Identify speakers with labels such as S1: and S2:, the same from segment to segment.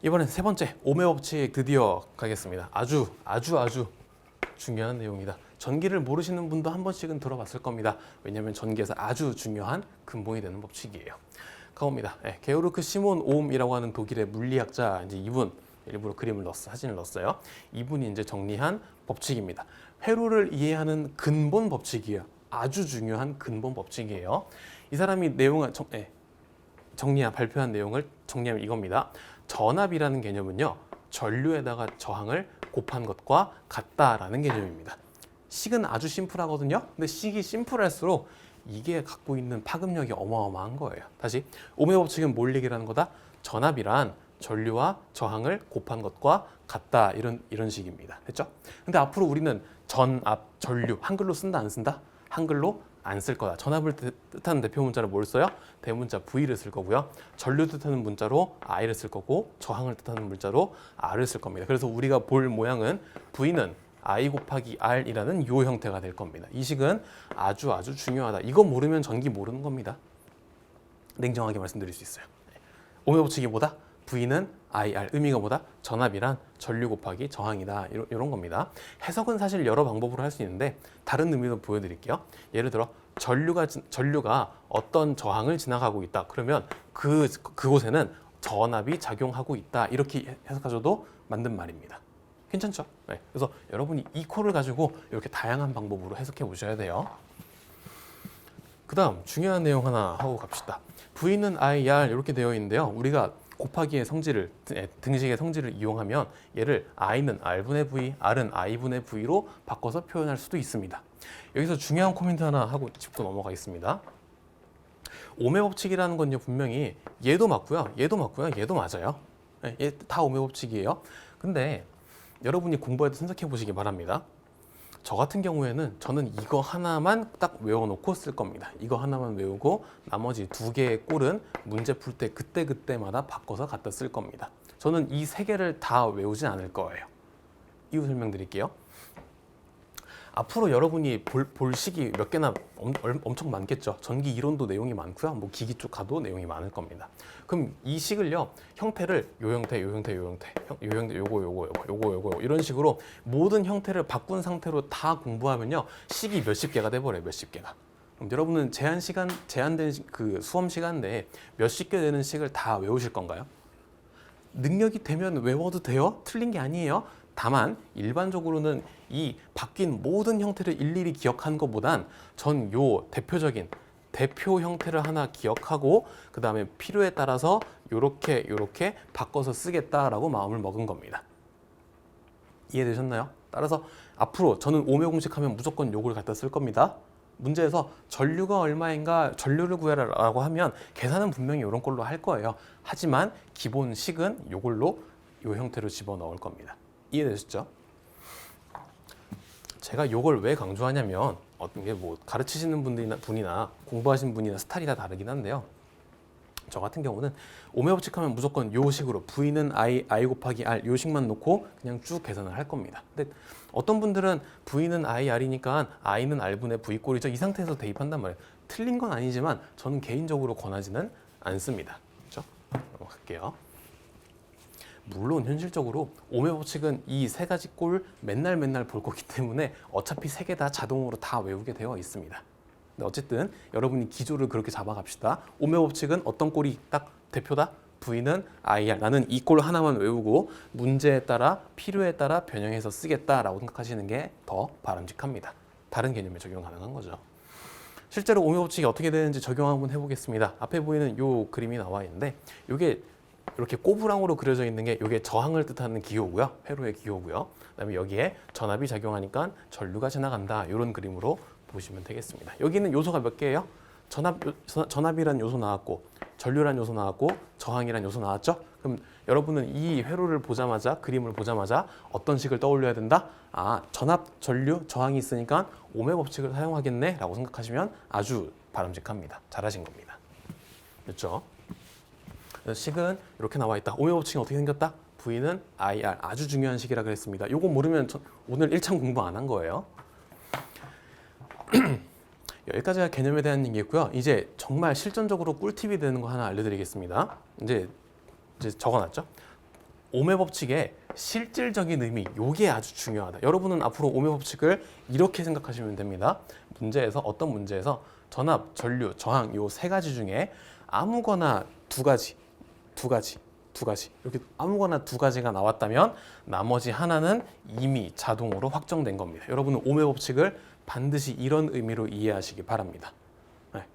S1: 이번엔 세 번째 오음의 법칙 드디어 가겠습니다. 아주 중요한 내용이다. 전기를 모르시는 분도 한 번씩은 들어봤을 겁니다. 왜냐하면 전기에서 아주 중요한 근본이 되는 법칙이에요. 가봅니다. 게오르크 시몬 오음이라고 하는 독일의 물리학자 이제 이분 일부러 사진을 넣었어요. 이분이 이제 정리한 법칙입니다. 회로를 이해하는 근본 법칙이에요. 아주 중요한 근본 법칙이에요. 이 사람이 발표한 내용을 정리하면 이겁니다. 전압이라는 개념은요, 전류에다가 저항을 곱한 것과 같다라는 개념입니다. 식은 아주 심플하거든요. 근데 식이 심플할수록 이게 갖고 있는 파급력이 어마어마한 거예요. 다시 오음의 법칙은 뭘 얘기하는 거다? 전압이란 전류와 저항을 곱한 것과 같다, 이런 식입니다. 됐죠? 근데 앞으로 우리는 전압, 전류 한글로 쓴다 안 쓴다? 한글로 안 쓸 거다. 전압을 뜻하는 대표 문자로 뭘 써요? 대문자 V를 쓸 거고요. 전류 뜻하는 문자로 I를 쓸 거고, 저항을 뜻하는 문자로 R을 쓸 겁니다. 그래서 우리가 볼 모양은 V는 I 곱하기 R이라는 요 형태가 될 겁니다. 이 식은 아주 중요하다. 이거 모르면 전기 모르는 겁니다. 냉정하게 말씀드릴 수 있어요. 오음의 법칙이 뭐다? V는 IR, 의미가 뭐다? 전압이란 전류 곱하기 저항이다. 이런 겁니다. 해석은 사실 여러 방법으로 할 수 있는데 다른 의미도 보여드릴게요. 예를 들어 전류가 어떤 저항을 지나가고 있다. 그러면 그곳에는 전압이 작용하고 있다. 이렇게 해석하셔도 맞는 말입니다. 괜찮죠? 네. 그래서 여러분이 이 코를 가지고 이렇게 다양한 방법으로 해석해 보셔야 돼요. 그 다음 중요한 내용 하나 하고 갑시다. V는 IR 이렇게 되어 있는데요. 우리가 곱하기의 성질을, 등식의 성질을 이용하면 얘를 I는 R분의 V, R은 I분의 V로 바꿔서 표현할 수도 있습니다. 여기서 중요한 코멘트 하나 하고 짚고 넘어가겠습니다. 오음의 법칙이라는 건요, 분명히 얘도 맞고요, 얘도 맞아요. 얘 다 오음의 법칙이에요. 근데 여러분이 공부할 때 생각해 보시기 바랍니다. 저 같은 경우에는 저는 이거 하나만 딱 외워놓고 쓸 겁니다. 이거 하나만 외우고 나머지 두 개의 꼴은 문제 풀 때 그때마다 바꿔서 갖다 쓸 겁니다. 저는 이 세 개를 다 외우진 않을 거예요. 이유 설명드릴게요. 앞으로 여러분이 볼 식이 몇 개나 엄청 많겠죠. 전기 이론도 내용이 많고요. 뭐 기기 쪽 가도 내용이 많을 겁니다. 그럼 이 식을요, 형태를 요 형태, 요거 이런 식으로 모든 형태를 바꾼 상태로 다 공부하면요, 식이 몇십 개가 돼버려요. 몇십 개가. 그럼 여러분은 제한된 그 수험 시간 내에 몇십 개 되는 식을 다 외우실 건가요? 능력이 되면 외워도 돼요. 틀린 게 아니에요. 다만 일반적으로는 이 바뀐 모든 형태를 일일이 기억한 것보단 전 요 대표적인 대표 형태를 하나 기억하고 그 다음에 필요에 따라서 요렇게 바꿔서 쓰겠다라고 마음을 먹은 겁니다. 이해되셨나요? 따라서 앞으로 저는 오음의 공식 하면 무조건 요걸 갖다 쓸 겁니다. 문제에서 전류가 얼마인가, 전류를 구해라라고 하면 계산은 분명히 이런 걸로 할 거예요. 하지만 기본 식은 요걸로 요 형태로 집어넣을 겁니다. 이해되셨죠? 제가 요걸 왜 강조하냐면 어떤 게 뭐 가르치시는 분이나 공부하신 분이나 스타일이 다 다르긴 한데요. 저 같은 경우는 오음의 법칙 하면 무조건 요 식으로 V는 I 곱하기 R 요 식만 놓고 그냥 쭉 계산을 할 겁니다. 근데 어떤 분들은 V는 I, R이니까 I는 R분의 V 꼴이죠. 이 상태에서 대입한단 말이에요. 틀린 건 아니지만 저는 개인적으로 권하지는 않습니다. 그렇죠? 넘어갈게요. 물론 현실적으로 오음의 법칙은 이 세 가지 꼴 맨날 볼 거기 때문에 어차피 세 개 다 자동으로 다 외우게 되어 있습니다. 근데 어쨌든 여러분이 기조를 그렇게 잡아갑시다. 오음의 법칙은 어떤 꼴이 딱 대표다? V는 IR. 나는 이 꼴 하나만 외우고 문제에 따라 필요에 따라 변형해서 쓰겠다라고 생각하시는 게 더 바람직합니다. 다른 개념에 적용 가능한 거죠. 실제로 오음의 법칙이 어떻게 되는지 적용 한번 해보겠습니다. 앞에 보이는 이 그림이 나와 있는데 이게 이렇게 꼬부랑으로 그려져 있는 게 이게 저항을 뜻하는 기호고요. 회로의 기호고요. 그다음에 여기에 전압이 작용하니까 전류가 지나간다. 이런 그림으로 보시면 되겠습니다. 여기는 요소가 몇 개예요? 전압이란 요소 나왔고, 전류란 요소 나왔고, 저항이란 요소 나왔죠? 그럼 여러분은 이 회로를 보자마자, 그림을 보자마자 어떤 식을 떠올려야 된다? 아, 전압, 전류, 저항이 있으니까 오음의 법칙을 사용하겠네 라고 생각하시면 아주 바람직합니다. 잘하신 겁니다. 됐죠? 식은 이렇게 나와 있다. 오음의 법칙은 어떻게 생겼다? V는 IR. 아주 중요한 식이라 그랬습니다. 요거 모르면 오늘 1창 공부 안 한 거예요. 여기까지가 개념에 대한 얘기였고요. 이제 정말 실전적으로 꿀팁이 되는 거 하나 알려드리겠습니다. 이제 적어놨죠. 오메 법칙의 실질적인 의미, 요게 아주 중요하다. 여러분은 앞으로 오메 법칙을 이렇게 생각하시면 됩니다. 어떤 문제에서 전압, 전류, 저항 요 세 가지 중에 아무거나 두 가지 이렇게 아무거나 두 가지가 나왔다면 나머지 하나는 이미 자동으로 확정된 겁니다. 여러분은 오메 법칙을 반드시 이런 의미로 이해하시기 바랍니다. 네.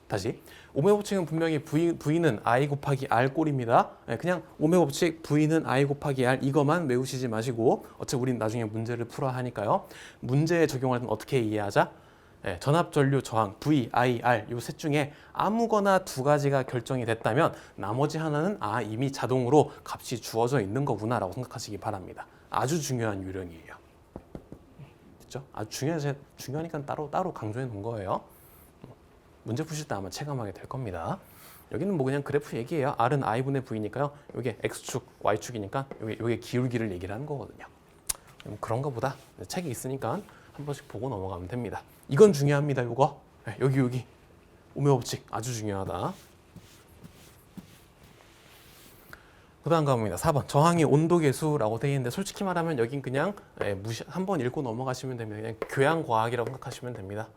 S1: 다시 오메 법칙은 분명히 V는 I 곱하기 R 꼴입니다. 네, 그냥 오메 법칙 V는 I 곱하기 R 이것만 외우시지 마시고 어차피 우린 나중에 문제를 풀어야 하니까요. 문제에 적용할 때는 어떻게 이해하자? 네, 전압, 전류, 저항, V, I, R 요 셋 중에 아무거나 두 가지가 결정이 됐다면 나머지 하나는 이미 자동으로 값이 주어져 있는 거구나 라고 생각하시기 바랍니다. 아주 중요한 요령이에요. 그렇죠? 아주 중요하니까 따로 강조해 놓은 거예요. 문제 푸실 때 아마 체감하게 될 겁니다. 여기는 뭐 그냥 그래프 얘기예요. R은 I분의 V니까요. 이게 X축, Y축이니까 요게 기울기를 얘기를 하는 거거든요. 그런가 보다. 책이 있으니까 한 번씩 보고 넘어가면 됩니다. 이건 중요합니다. 요거. 여기. 오메 법칙 아주 중요하다. 그 다음 가봅니다. 4번 저항이 온도계수라고 되어 있는데 솔직히 말하면 여긴 그냥 한번 읽고 넘어가시면 됩니다. 그냥 교양과학이라고 생각하시면 됩니다.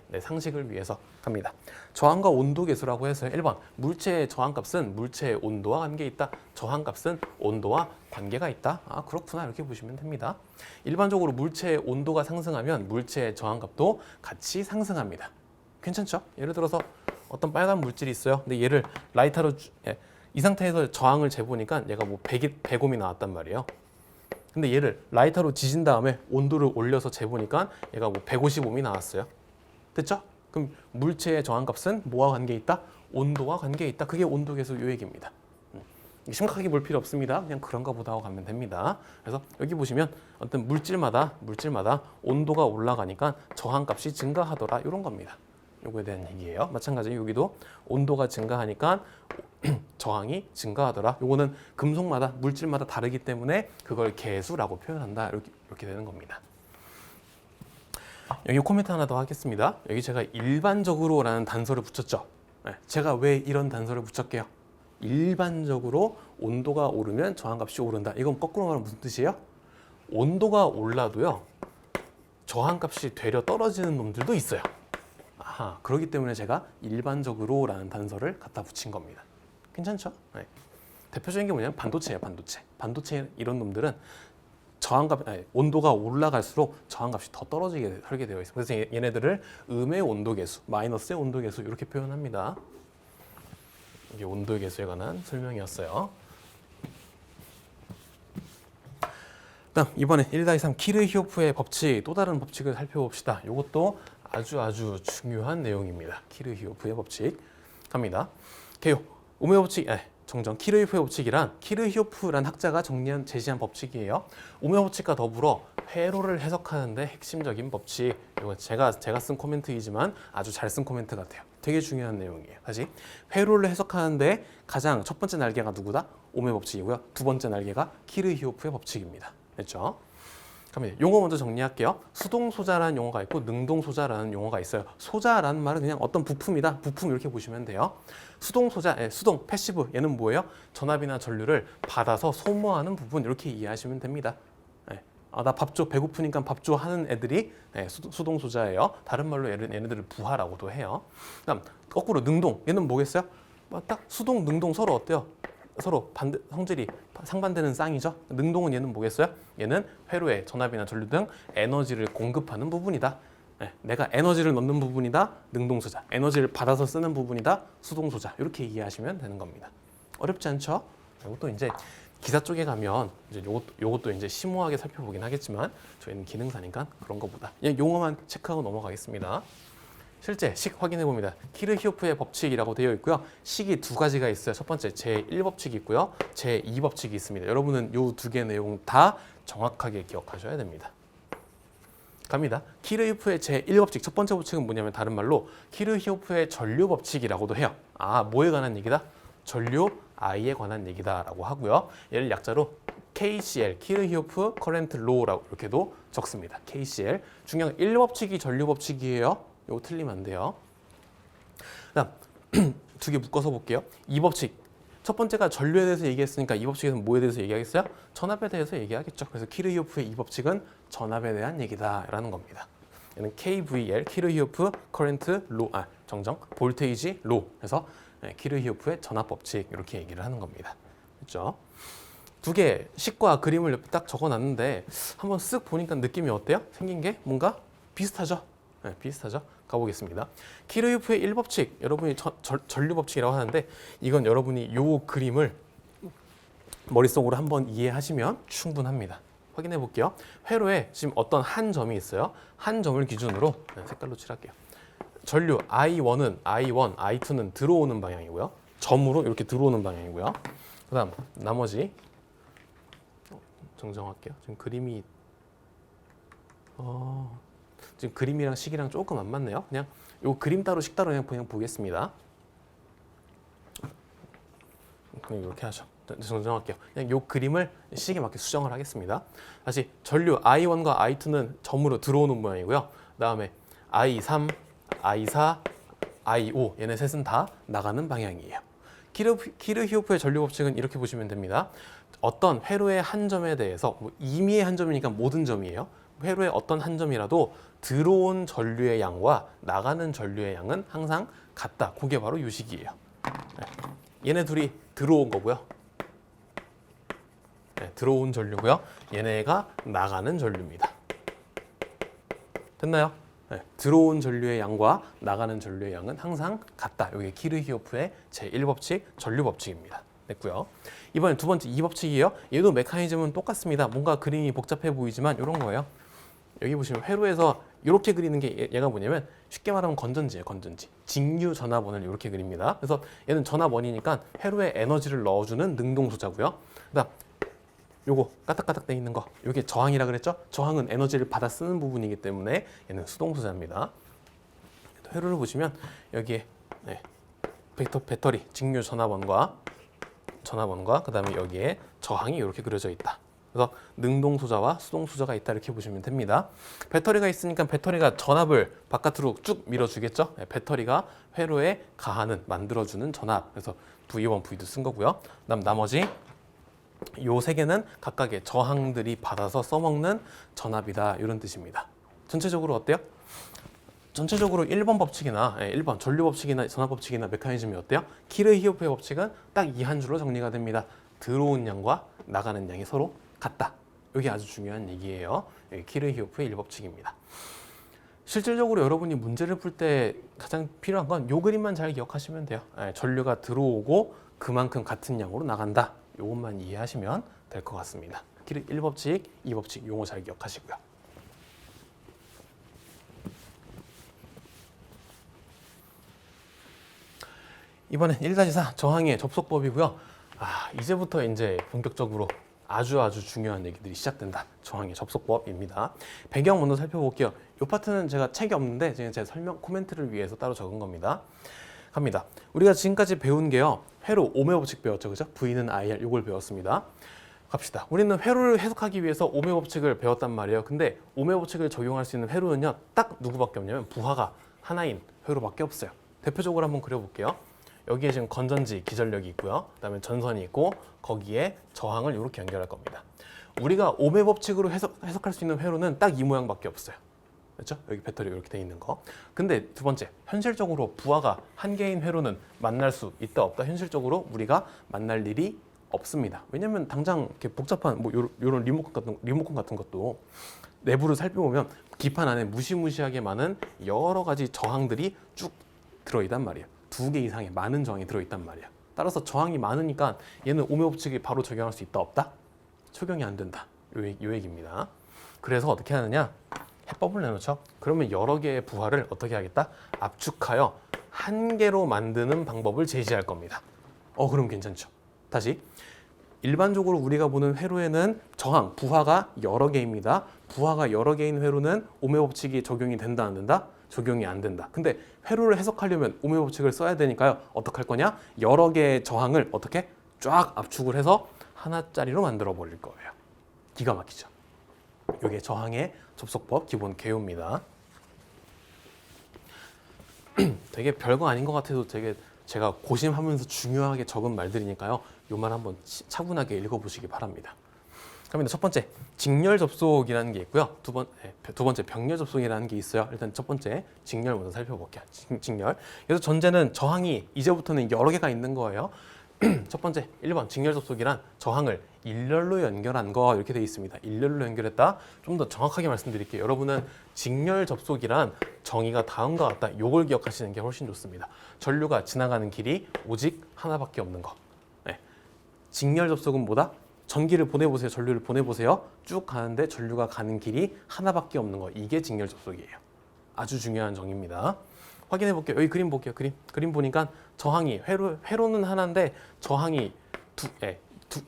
S1: 네, 상식을 위해서 갑니다. 저항과 온도계수라고 해서 1번 물체의 저항값은 물체의 온도와 관계 있다. 저항값은 온도와 관계가 있다. 그렇구나 이렇게 보시면 됩니다. 일반적으로 물체의 온도가 상승하면 물체의 저항값도 같이 상승합니다. 괜찮죠? 예를 들어서 어떤 빨간 물질이 있어요. 근데 얘를 라이터로 이 상태에서 저항을 재보니까 얘가 뭐 100옴이 나왔단 말이에요. 근데 얘를 라이터로 지진 다음에 온도를 올려서 재보니까 얘가 뭐 150옴이 나왔어요. 됐죠? 그럼 물체의 저항값은 뭐와 관계 있다? 온도와 관계 있다. 그게 온도계수 요 얘기입니다. 심각하게 볼 필요 없습니다. 그냥 그런가 보다 하고 가면 됩니다. 그래서 여기 보시면 어떤 물질마다 온도가 올라가니까 저항값이 증가하더라. 이런 겁니다. 요거에 대한 얘기예요. 마찬가지로 여기도 온도가 증가하니까 저항이 증가하더라. 요거는 금속마다 물질마다 다르기 때문에 그걸 계수라고 표현한다. 이렇게 되는 겁니다. 여기 코멘트 하나 더 하겠습니다. 여기 제가 일반적으로라는 단서를 붙였죠. 제가 왜 이런 단서를 붙였게요? 일반적으로 온도가 오르면 저항값이 오른다. 이건 거꾸로 말하면 무슨 뜻이에요? 온도가 올라도요. 저항값이 되려 떨어지는 놈들도 있어요. 그렇기 때문에 제가 일반적으로라는 단서를 갖다 붙인 겁니다. 괜찮죠? 네. 대표적인 게 뭐냐면 반도체예요. 반도체 이런 놈들은 온도가 올라갈수록 저항값이 더 떨어지게 하게 되어 있어요. 그래서 얘네들을 음의 온도계수, 마이너스의 온도계수 이렇게 표현합니다. 이게 온도계수에 관한 설명이었어요. 다음 이번에 1-3 키르히오프의 법칙, 또 다른 법칙을 살펴봅시다. 이것도 아주 중요한 내용입니다. 키르히오프의 법칙 갑니다. 개요 오메 법칙 정정 키르히오프의 법칙이란 키르히오프란 학자가 제시한 법칙이에요. 오메 법칙과 더불어 회로를 해석하는데 핵심적인 법칙. 이거 제가 쓴 코멘트이지만 아주 잘 쓴 코멘트 같아요. 되게 중요한 내용이에요. 다시 회로를 해석하는데 가장 첫 번째 날개가 누구다? 오메 법칙이고요. 두 번째 날개가 키르히오프의 법칙입니다. 됐죠? 갑니다. 용어 먼저 정리할게요. 수동소자라는 용어가 있고 능동소자라는 용어가 있어요. 소자라는 말은 그냥 어떤 부품이다. 부품 이렇게 보시면 돼요. 수동소자, 수동, 패시브 얘는 뭐예요? 전압이나 전류를 받아서 소모하는 부분 이렇게 이해하시면 됩니다. 나 밥 줘, 배고프니까 밥 줘 하는 애들이 수동소자예요. 다른 말로 얘네들을 부하라고도 해요. 그다음 거꾸로 능동, 얘는 뭐겠어요? 딱 수동, 능동 서로 어때요? 서로 성질이 상반되는 쌍이죠. 능동은 얘는 뭐겠어요? 얘는 회로에 전압이나 전류 등 에너지를 공급하는 부분이다. 내가 에너지를 넣는 부분이다. 능동소자. 에너지를 받아서 쓰는 부분이다. 수동소자. 이렇게 이해하시면 되는 겁니다. 어렵지 않죠? 이것도 이제 기사 쪽에 가면 이제 요것도 이제 심오하게 살펴보긴 하겠지만 저희는 기능사니까 그런 거보다 그냥 용어만 체크하고 넘어가겠습니다. 실제 식 확인해 봅니다. 키르히오프의 법칙이라고 되어 있고요. 식이 두 가지가 있어요. 첫 번째 제1법칙이 있고요. 제2법칙이 있습니다. 여러분은 이 두 개 내용 다 정확하게 기억하셔야 됩니다. 갑니다. 키르히오프의 제1법칙 첫 번째 법칙은 뭐냐면 다른 말로 키르히오프의 전류법칙이라고도 해요. 뭐에 관한 얘기다? 전류 I에 관한 얘기다라고 하고요. 얘를 약자로 KCL, 키르히오프 커런트 로우라고 이렇게도 적습니다. KCL. 중요한 1법칙이 전류법칙이에요. 이거 틀리면 안 돼요. 그다음 두 개 묶어서 볼게요. 2법칙 첫 번째가 전류에 대해서 얘기했으니까 이 법칙에서 뭐에 대해서 얘기하겠어요? 전압에 대해서 얘기하겠죠. 그래서 키르히오프의 이 법칙은 전압에 대한 얘기다라는 겁니다. 얘는 KVL, 키르히오프 커런트 로, 정정, 볼테이지 로. 그래서 키르히오프의 전압 법칙 이렇게 얘기를 하는 겁니다. 그렇죠? 두 개 식과 그림을 옆에 딱 적어놨는데 한번 쓱 보니까 느낌이 어때요? 생긴 게 뭔가 비슷하죠? 네, 비슷하죠? 가보겠습니다. 키르히오프의 1법칙, 여러분이 전류법칙이라고 하는데 이건 여러분이 요 그림을 머릿속으로 한번 이해하시면 충분합니다. 확인해 볼게요. 회로에 지금 어떤 한 점이 있어요. 한 점을 기준으로 색깔로 칠할게요. 전류 I1은 I1, I2는 들어오는 방향이고요. 점으로 이렇게 들어오는 방향이고요. 그 다음 나머지 정정할게요. 지금 그림이 지금 그림이랑 식이랑 조금 안 맞네요. 그냥 요 그림 따로 식 따로 그냥 보겠습니다. 그냥 이렇게 하죠. 정정할게요. 그냥 요 그림을 식에 맞게 수정을 하겠습니다. 다시 전류 I1과 I2는 점으로 들어오는 모양이고요. 그다음에 I3, I4, I5 얘네 셋은 다 나가는 방향이에요. 키르히오프의 전류 법칙은 이렇게 보시면 됩니다. 어떤 회로의 한 점에 대해서 임의의 한 점이니까 모든 점이에요. 회로의 어떤 한 점이라도 들어온 전류의 양과 나가는 전류의 양은 항상 같다. 그게 바로 요식이에요. 얘네 둘이 들어온 거고요. 네, 들어온 전류고요. 얘네가 나가는 전류입니다. 됐나요? 네, 들어온 전류의 양과 나가는 전류의 양은 항상 같다. 이게 키르히오프의 제1법칙 전류법칙입니다. 됐고요. 이번엔 두 번째 2법칙이에요. 얘도 메커니즘은 똑같습니다. 뭔가 그림이 복잡해 보이지만 이런 거예요. 여기 보시면 회로에서 이렇게 그리는 게 얘가 뭐냐면 쉽게 말하면 건전지예요. 건전지. 직류 전압원을 이렇게 그립니다. 그래서 얘는 전압원이니까 회로에 에너지를 넣어주는 능동소자고요. 그다음 요거 까딱까딱 돼 있는 거 이게 저항이라 그랬죠? 저항은 에너지를 받아 쓰는 부분이기 때문에 얘는 수동소자입니다. 회로를 보시면 여기에 배터리 직류 전압원과 그다음에 여기에 저항이 이렇게 그려져 있다. 그래서 능동소자와 수동소자가 있다 이렇게 보시면 됩니다. 배터리가 있으니까 배터리가 전압을 바깥으로 쭉 밀어주겠죠. 배터리가 회로에 가하는 만들어주는 전압. 그래서 V1, V2 쓴 거고요. 그다음 나머지 요 세 개는 각각의 저항들이 받아서 써먹는 전압이다 이런 뜻입니다. 전체적으로 어때요? 전체적으로 1번 법칙이나 1번 전류 법칙이나 전압 법칙이나 메커니즘이 어때요? 키르히오프의 법칙은 딱 이 한 줄로 정리가 됩니다. 들어온 양과 나가는 양이 서로 같다. 이게 아주 중요한 얘기예요. 키르히오프의 1법칙입니다. 실질적으로 여러분이 문제를 풀 때 가장 필요한 건 요 그림만 잘 기억하시면 돼요. 전류가 들어오고 그만큼 같은 양으로 나간다. 요것만 이해하시면 될 것 같습니다. 1법칙, 2법칙 용어 잘 기억하시고요. 이번엔 1-4 저항의 접속법이고요. 이제부터 이제 본격적으로 아주 중요한 얘기들이 시작된다. 저항의 접속법입니다. 배경 먼저 살펴볼게요. 이 파트는 제가 책이 없는데 지금 제 설명 코멘트를 위해서 따로 적은 겁니다. 갑니다. 우리가 지금까지 배운 게요. 회로 오메 법칙 배웠죠, 그죠? V는 IR 이걸 배웠습니다. 갑시다. 우리는 회로를 해석하기 위해서 오메 법칙을 배웠단 말이에요. 근데 오메 법칙을 적용할 수 있는 회로는요, 딱 누구밖에 없냐면 부하가 하나인 회로밖에 없어요. 대표적으로 한번 그려볼게요. 여기에 지금 건전지 기전력이 있고요. 그다음에 전선이 있고 거기에 저항을 이렇게 연결할 겁니다. 우리가 오메 법칙으로 해석할 수 있는 회로는 딱 이 모양밖에 없어요. 그렇죠? 여기 배터리 이렇게 돼 있는 거. 근데 두 번째, 현실적으로 부하가 한 개인 회로는 만날 수 있다 없다? 현실적으로 우리가 만날 일이 없습니다. 왜냐면 당장 이렇게 복잡한 뭐 요런 리모컨 같은 것도 내부를 살펴보면 기판 안에 무시무시하게 많은 여러 가지 저항들이 쭉 들어있단 말이에요. 2개 이상의 많은 저항이 들어있단 말이야. 따라서 저항이 많으니까 얘는 오메 법칙을 바로 적용할 수 있다 없다? 적용이 안 된다. 요 얘기입니다. 그래서 어떻게 하느냐? 해법을 내놓죠. 그러면 여러 개의 부하를 어떻게 하겠다? 압축하여 한 개로 만드는 방법을 제시할 겁니다. 그럼 괜찮죠. 다시 일반적으로 우리가 보는 회로에는 저항, 부하가 여러 개입니다. 부하가 여러 개인 회로는 오메 법칙이 적용이 된다 안 된다? 적용이 안 된다. 근데 회로를 해석하려면 오메 법칙을 써야 되니까요. 어떻게 할 거냐? 여러 개의 저항을 어떻게 쫙 압축을 해서 하나짜리로 만들어 버릴 거예요. 기가 막히죠. 이게 저항의 접속법 기본 개요입니다. 되게 별거 아닌 것 같아도 되게 제가 고심하면서 중요하게 적은 말들이니까요. 요 말 한번 차분하게 읽어보시기 바랍니다. 그러면 첫 번째 직렬 접속이라는 게 있고요. 두 번째 병렬 접속이라는 게 있어요. 일단 첫 번째 직렬 먼저 살펴볼게요. 직렬. 그래서 전제는 저항이 이제부터는 여러 개가 있는 거예요. 첫 번째 1번 직렬 접속이란 저항을 일렬로 연결한 거 이렇게 되어 있습니다. 일렬로 연결했다. 좀 더 정확하게 말씀드릴게요. 여러분은 직렬 접속이란 정의가 다음과 같다. 요걸 기억하시는 게 훨씬 좋습니다. 전류가 지나가는 길이 오직 하나밖에 없는 거. 네. 직렬 접속은 뭐다? 전기를 보내보세요. 전류를 보내보세요. 쭉 가는데 전류가 가는 길이 하나밖에 없는 거. 이게 직렬 접속이에요. 아주 중요한 정의입니다. 확인해 볼게요. 여기 그림 볼게요. 그림 보니까 저항이 회로는 하나인데 저항이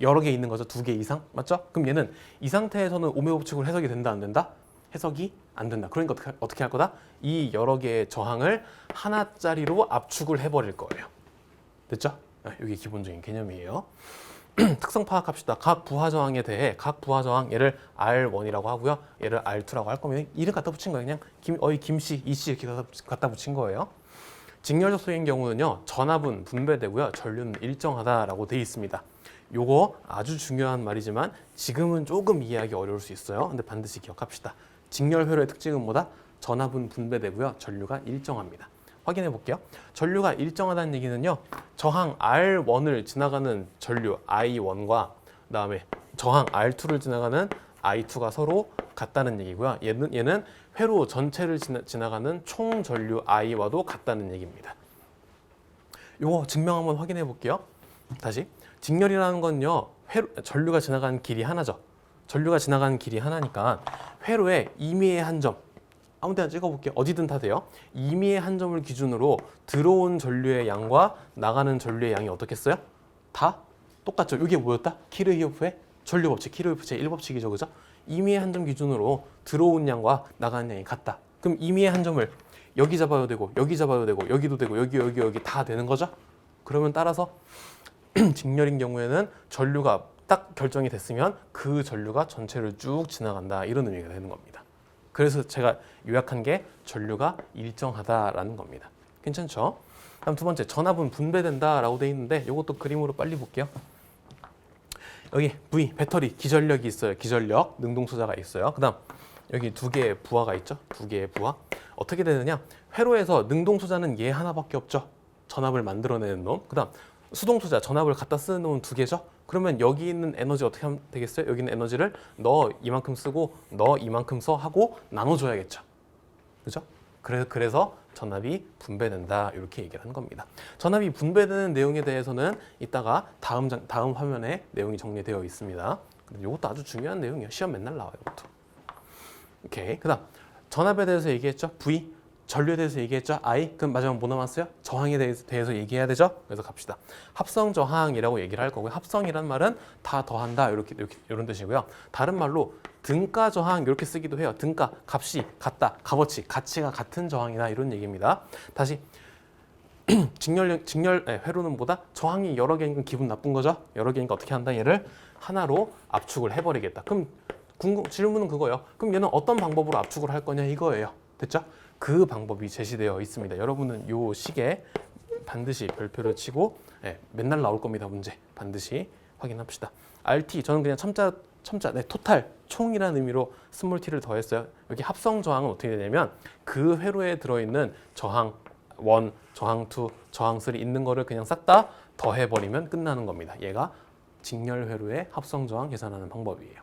S1: 여러 개 있는 거죠. 2개 이상. 맞죠? 그럼 얘는 이 상태에서는 오메 법칙으로 해석이 된다 안 된다? 해석이 안 된다. 그러니까 어떻게 할 거다? 이 여러 개의 저항을 하나짜리로 압축을 해버릴 거예요. 됐죠? 이게 기본적인 개념이에요. 특성 파악합시다. 각 부하 저항에 대해 각 부하 저항 얘를 R1이라고 하고요. 얘를 R2라고 할 거면 이름 갖다 붙인 거예요. 그냥 김씨, 이씨 이렇게 갖다 붙인 거예요. 직렬 접속인 경우는요. 전압은 분배되고요. 전류는 일정하다라고 되어 있습니다. 요거 아주 중요한 말이지만 지금은 조금 이해하기 어려울 수 있어요. 근데 반드시 기억합시다. 직렬 회로의 특징은 뭐다? 전압은 분배되고요. 전류가 일정합니다. 확인해 볼게요. 전류가 일정하다는 얘기는요. 저항 R1을 지나가는 전류 I1과 그다음에 저항 R2를 지나가는 I2가 서로 같다는 얘기고요. 얘는 회로 전체를 지나가는 총 전류 I와도 같다는 얘기입니다. 요거 증명 한번 확인해 볼게요. 다시. 직렬이라는 건요. 전류가 지나가는 길이 하나죠. 전류가 지나가는 길이 하나니까 회로의 임의의 한 점 아무 데나 찍어볼게요. 어디든 다 돼요. 임의의 한 점을 기준으로 들어온 전류의 양과 나가는 전류의 양이 어떻겠어요? 다 똑같죠. 이게 뭐였다? 키르히오프의 전류 법칙, 키르히오프 제1법칙이죠. 그죠? 임의의 한 점 기준으로 들어온 양과 나가는 양이 같다. 그럼 임의의 한 점을 여기 잡아도 되고 여기 잡아도 되고 여기도 되고 여기 다 되는 거죠? 그러면 따라서 직렬인 경우에는 전류가 딱 결정이 됐으면 그 전류가 전체를 쭉 지나간다. 이런 의미가 되는 겁니다. 그래서 제가 요약한 게 전류가 일정하다라는 겁니다. 괜찮죠? 다음 두 번째, 전압은 분배된다라고 되어 있는데 이것도 그림으로 빨리 볼게요. 여기 V, 배터리, 기전력이 있어요. 기전력, 능동소자가 있어요. 그 다음 여기 2개의 부하가 있죠. 2개의 부하. 어떻게 되느냐? 회로에서 능동소자는 얘 하나밖에 없죠. 전압을 만들어내는 놈. 그 다음 수동소자, 전압을 갖다 쓰는 놈은 2개죠. 그러면 여기 있는 에너지 어떻게 하면 되겠어요? 여기 있는 에너지를 너 이만큼 쓰고 너 이만큼 써 하고 나눠줘야겠죠. 그죠? 그래서 전압이 분배된다 이렇게 얘기를 하는 겁니다. 전압이 분배되는 내용에 대해서는 이따가 다음 화면에 내용이 정리되어 있습니다. 이것도 아주 중요한 내용이에요. 시험 맨날 나와요. 이것도. 오케이. 그다음 전압에 대해서 얘기했죠. V. 전류에 대해서 얘기했죠. I. 그럼 마지막 뭐 남았어요? 저항에 대해서 얘기해야 되죠. 그래서 갑시다. 합성 저항이라고 얘기를 할 거고요. 합성이란 말은 다 더한다 이렇게 이런 뜻이고요. 다른 말로 등가 저항 이렇게 쓰기도 해요. 등가 값이 같다, 값어치 가치가 같은 저항이다 이런 얘기입니다. 다시 직렬 회로는 뭐다? 저항이 여러 개니까 기분 나쁜 거죠. 여러 개니까 어떻게 한다? 얘를 하나로 압축을 해버리겠다. 그럼 질문은 그거예요. 그럼 얘는 어떤 방법으로 압축을 할 거냐 이거예요. 됐죠? 그 방법이 제시되어 있습니다. 여러분은 요 시계 반드시 별표를 치고 맨날 나올 겁니다. 문제 반드시 확인합시다. RT 저는 그냥 첨자 토탈 총이라는 의미로 스몰 t를 더했어요. 여기 합성 저항은 어떻게 되냐면 그 회로에 들어있는 저항 1, 저항 2, 저항 3 있는 거를 그냥 싹 다 더해버리면 끝나는 겁니다. 얘가 직렬 회로의 합성 저항 계산하는 방법이에요.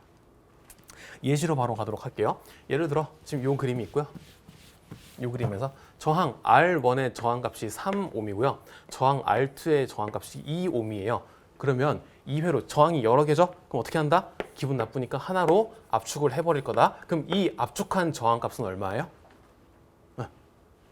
S1: 예시로 바로 가도록 할게요. 예를 들어 지금 요 그림이 있고요. 이 그림에서 저항 R1의 저항값이 3옴이고요. 저항 R2의 저항값이 2옴이에요. 그러면 이 회로 저항이 여러 개죠? 그럼 어떻게 한다? 기분 나쁘니까 하나로 압축을 해버릴 거다. 그럼 이 압축한 저항값은 얼마예요?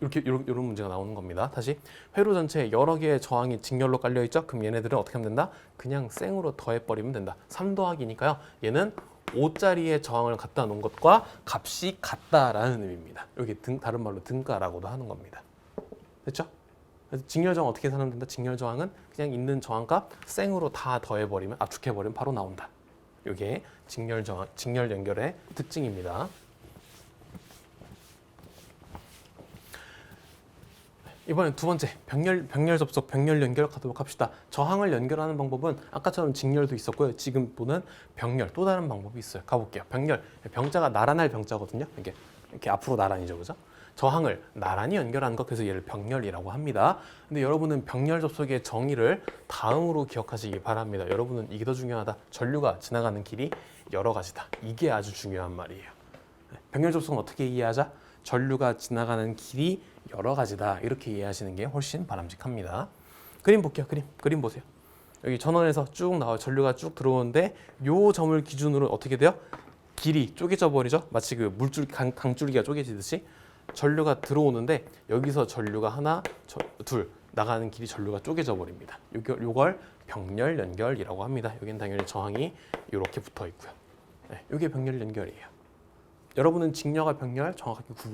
S1: 이런 문제가 나오는 겁니다. 다시 회로 전체에 여러 개의 저항이 직렬로 깔려 있죠? 그럼 얘네들은 어떻게 하면 된다? 그냥 생으로 더해버리면 된다. 3 더하기니까요. 얘는 5짜리의 저항을 갖다 놓은 것과 값이 같다라는 의미입니다. 여기 다른 말로 등가라고도 하는 겁니다. 됐죠? 그래서 직렬 저항 어떻게 계산하면 된다? 직렬 저항은 그냥 있는 저항값 생으로 다 더해버리면 압축해버리면 바로 나온다. 이게 직렬 저항, 직렬 연결의 특징입니다. 이번엔 두 번째 병렬 접속, 병렬 연결 가도록 합시다. 저항을 연결하는 방법은 아까처럼 직렬도 있었고요. 지금 보는 병렬 또 다른 방법이 있어요. 가볼게요. 병렬, 병자가 나란할 병자거든요. 이렇게 앞으로 나란이죠, 그죠? 저항을 나란히 연결하는 것, 그래서 얘를 병렬이라고 합니다. 근데 여러분은 병렬 접속의 정의를 다음으로 기억하시기 바랍니다. 여러분은 이게 더 중요하다. 전류가 지나가는 길이 여러 가지다. 이게 아주 중요한 말이에요. 병렬 접속은 어떻게 이해하자? 전류가 지나가는 길이 여러 가지다. 이렇게 이해하시는 게 훨씬 바람직합니다. 그림 볼게요. 그림 보세요. 여기 전원에서 쭉 나와 전류가 쭉 들어오는데 요 점을 기준으로 어떻게 돼요? 길이 쪼개져 버리죠. 마치 그 물줄 강줄기가 쪼개지듯이 전류가 들어오는데 여기서 전류가 하나, 둘 나가는 길이 전류가 쪼개져 버립니다. 요걸 병렬 연결이라고 합니다. 여기는 당연히 저항이 이렇게 붙어 있고요. 네, 이게 병렬 연결이에요. 여러분은 직렬과 병렬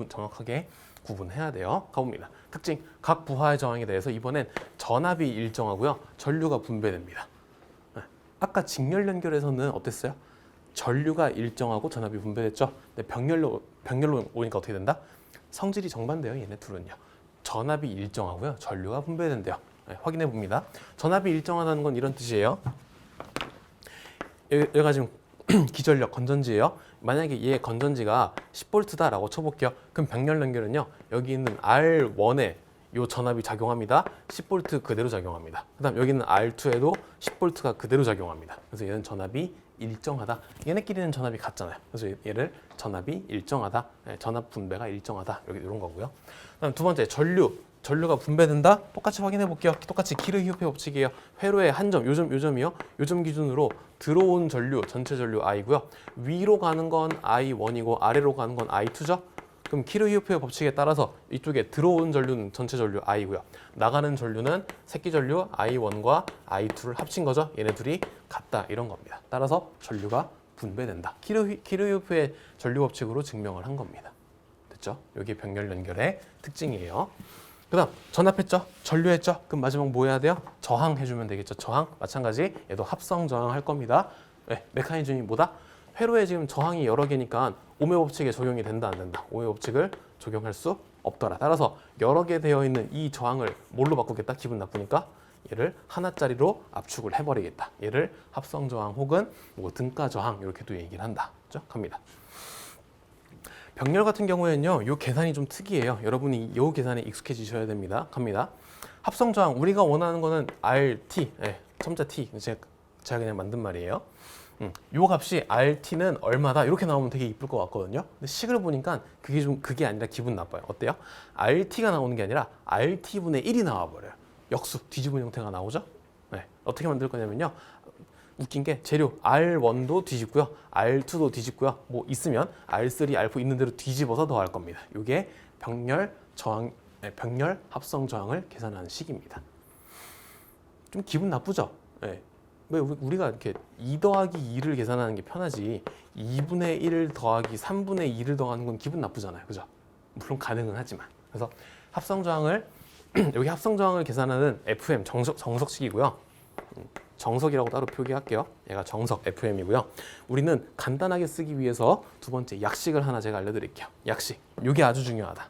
S1: 정확하게 구분해야 돼요. 가봅니다. 특징, 각 부하의 저항에 대해서 이번엔 전압이 일정하고요. 전류가 분배됩니다. 아까 직렬 연결에서는 어땠어요? 전류가 일정하고 전압이 분배됐죠. 근데 병렬로 오니까 어떻게 된다? 성질이 정반대요. 얘네 둘은요. 전압이 일정하고요. 전류가 분배된대요. 확인해 봅니다. 전압이 일정하다는 건 이런 뜻이에요. 얘가 지금 기전력 건전지예요. 만약에 얘 건전지가 10V다라고 쳐볼게요. 그럼 병렬 연결은요. 여기 있는 R1에 요 전압이 작용합니다. 10V 그대로 작용합니다. 그 다음 여기는 R2에도 10V가 그대로 작용합니다. 그래서 얘는 전압이 일정하다. 얘네끼리는 전압이 같잖아요. 그래서 얘를 전압이 일정하다. 전압 분배가 일정하다. 이런 거고요. 그다음 두 번째 전류가 분배된다. 똑같이 확인해 볼게요. 똑같이 키르히오페 법칙이에요. 회로의 한 점, 요점이요. 요점 기준으로 들어온 전류, 전체 전류 I고요. 위로 가는 건 I1이고 아래로 가는 건 I2죠. 그럼 키르히오페 법칙에 따라서 이쪽에 들어온 전류는 전체 전류 I고요. 나가는 전류는 새끼 전류 I1과 I2를 합친 거죠. 얘네 둘이 같다 이런 겁니다. 따라서 전류가 분배된다. 키르히오페의 전류 법칙으로 증명을 한 겁니다. 됐죠? 여기 병렬 연결의 특징이에요. 그 다음 전압했죠? 전류했죠? 그럼 마지막 뭐 해야 돼요? 저항해주면 되겠죠? 저항 마찬가지 얘도 합성 저항할 겁니다. 네, 메커니즘이 뭐다? 회로에 지금 저항이 여러 개니까 오메 법칙에 적용이 된다 안 된다? 오메 법칙을 적용할 수 없더라. 따라서 여러 개 되어 있는 이 저항을 뭘로 바꾸겠다? 기분 나쁘니까 얘를 하나짜리로 압축을 해버리겠다. 얘를 합성 저항 혹은 뭐 등가 저항 이렇게도 얘기를 한다. 그죠? 갑니다. 병렬 같은 경우에는요, 이 계산이 좀 특이해요. 여러분이 이 계산에 익숙해지셔야 됩니다. 갑니다. 합성 저항 우리가 원하는 거는 RT, 첨자 T 제가 그냥 만든 말이에요. 요 값이 RT는 얼마다 이렇게 나오면 되게 이쁠 것 같거든요. 근데 식을 보니까 그게 아니라 기분 나빠요. 어때요? RT가 나오는 게 아니라 RT분의 1이 나와버려요. 역수 뒤집은 형태가 나오죠. 네. 어떻게 만들 거냐면요. 웃긴 게 재료 R1도 뒤집고요. R2도 뒤집고요. 뭐 있으면 R3, R4 있는 대로 뒤집어서 더할 겁니다. 이게 병렬 합성 저항을 계산하는 식입니다. 좀 기분 나쁘죠? 네. 왜 우리가 이렇게 2 더하기 2를 계산하는 게 편하지 2분의 1 더하기 3분의 2를 더하는 건 기분 나쁘잖아요. 그죠? 물론 가능은 하지만. 그래서 합성 저항을 여기 합성 저항을 계산하는 FM 정석식이고요. 정석이라고 따로 표기할게요. 얘가 정석 FM이고요. 우리는 간단하게 쓰기 위해서 두 번째 약식을 하나 제가 알려드릴게요. 약식. 이게 아주 중요하다.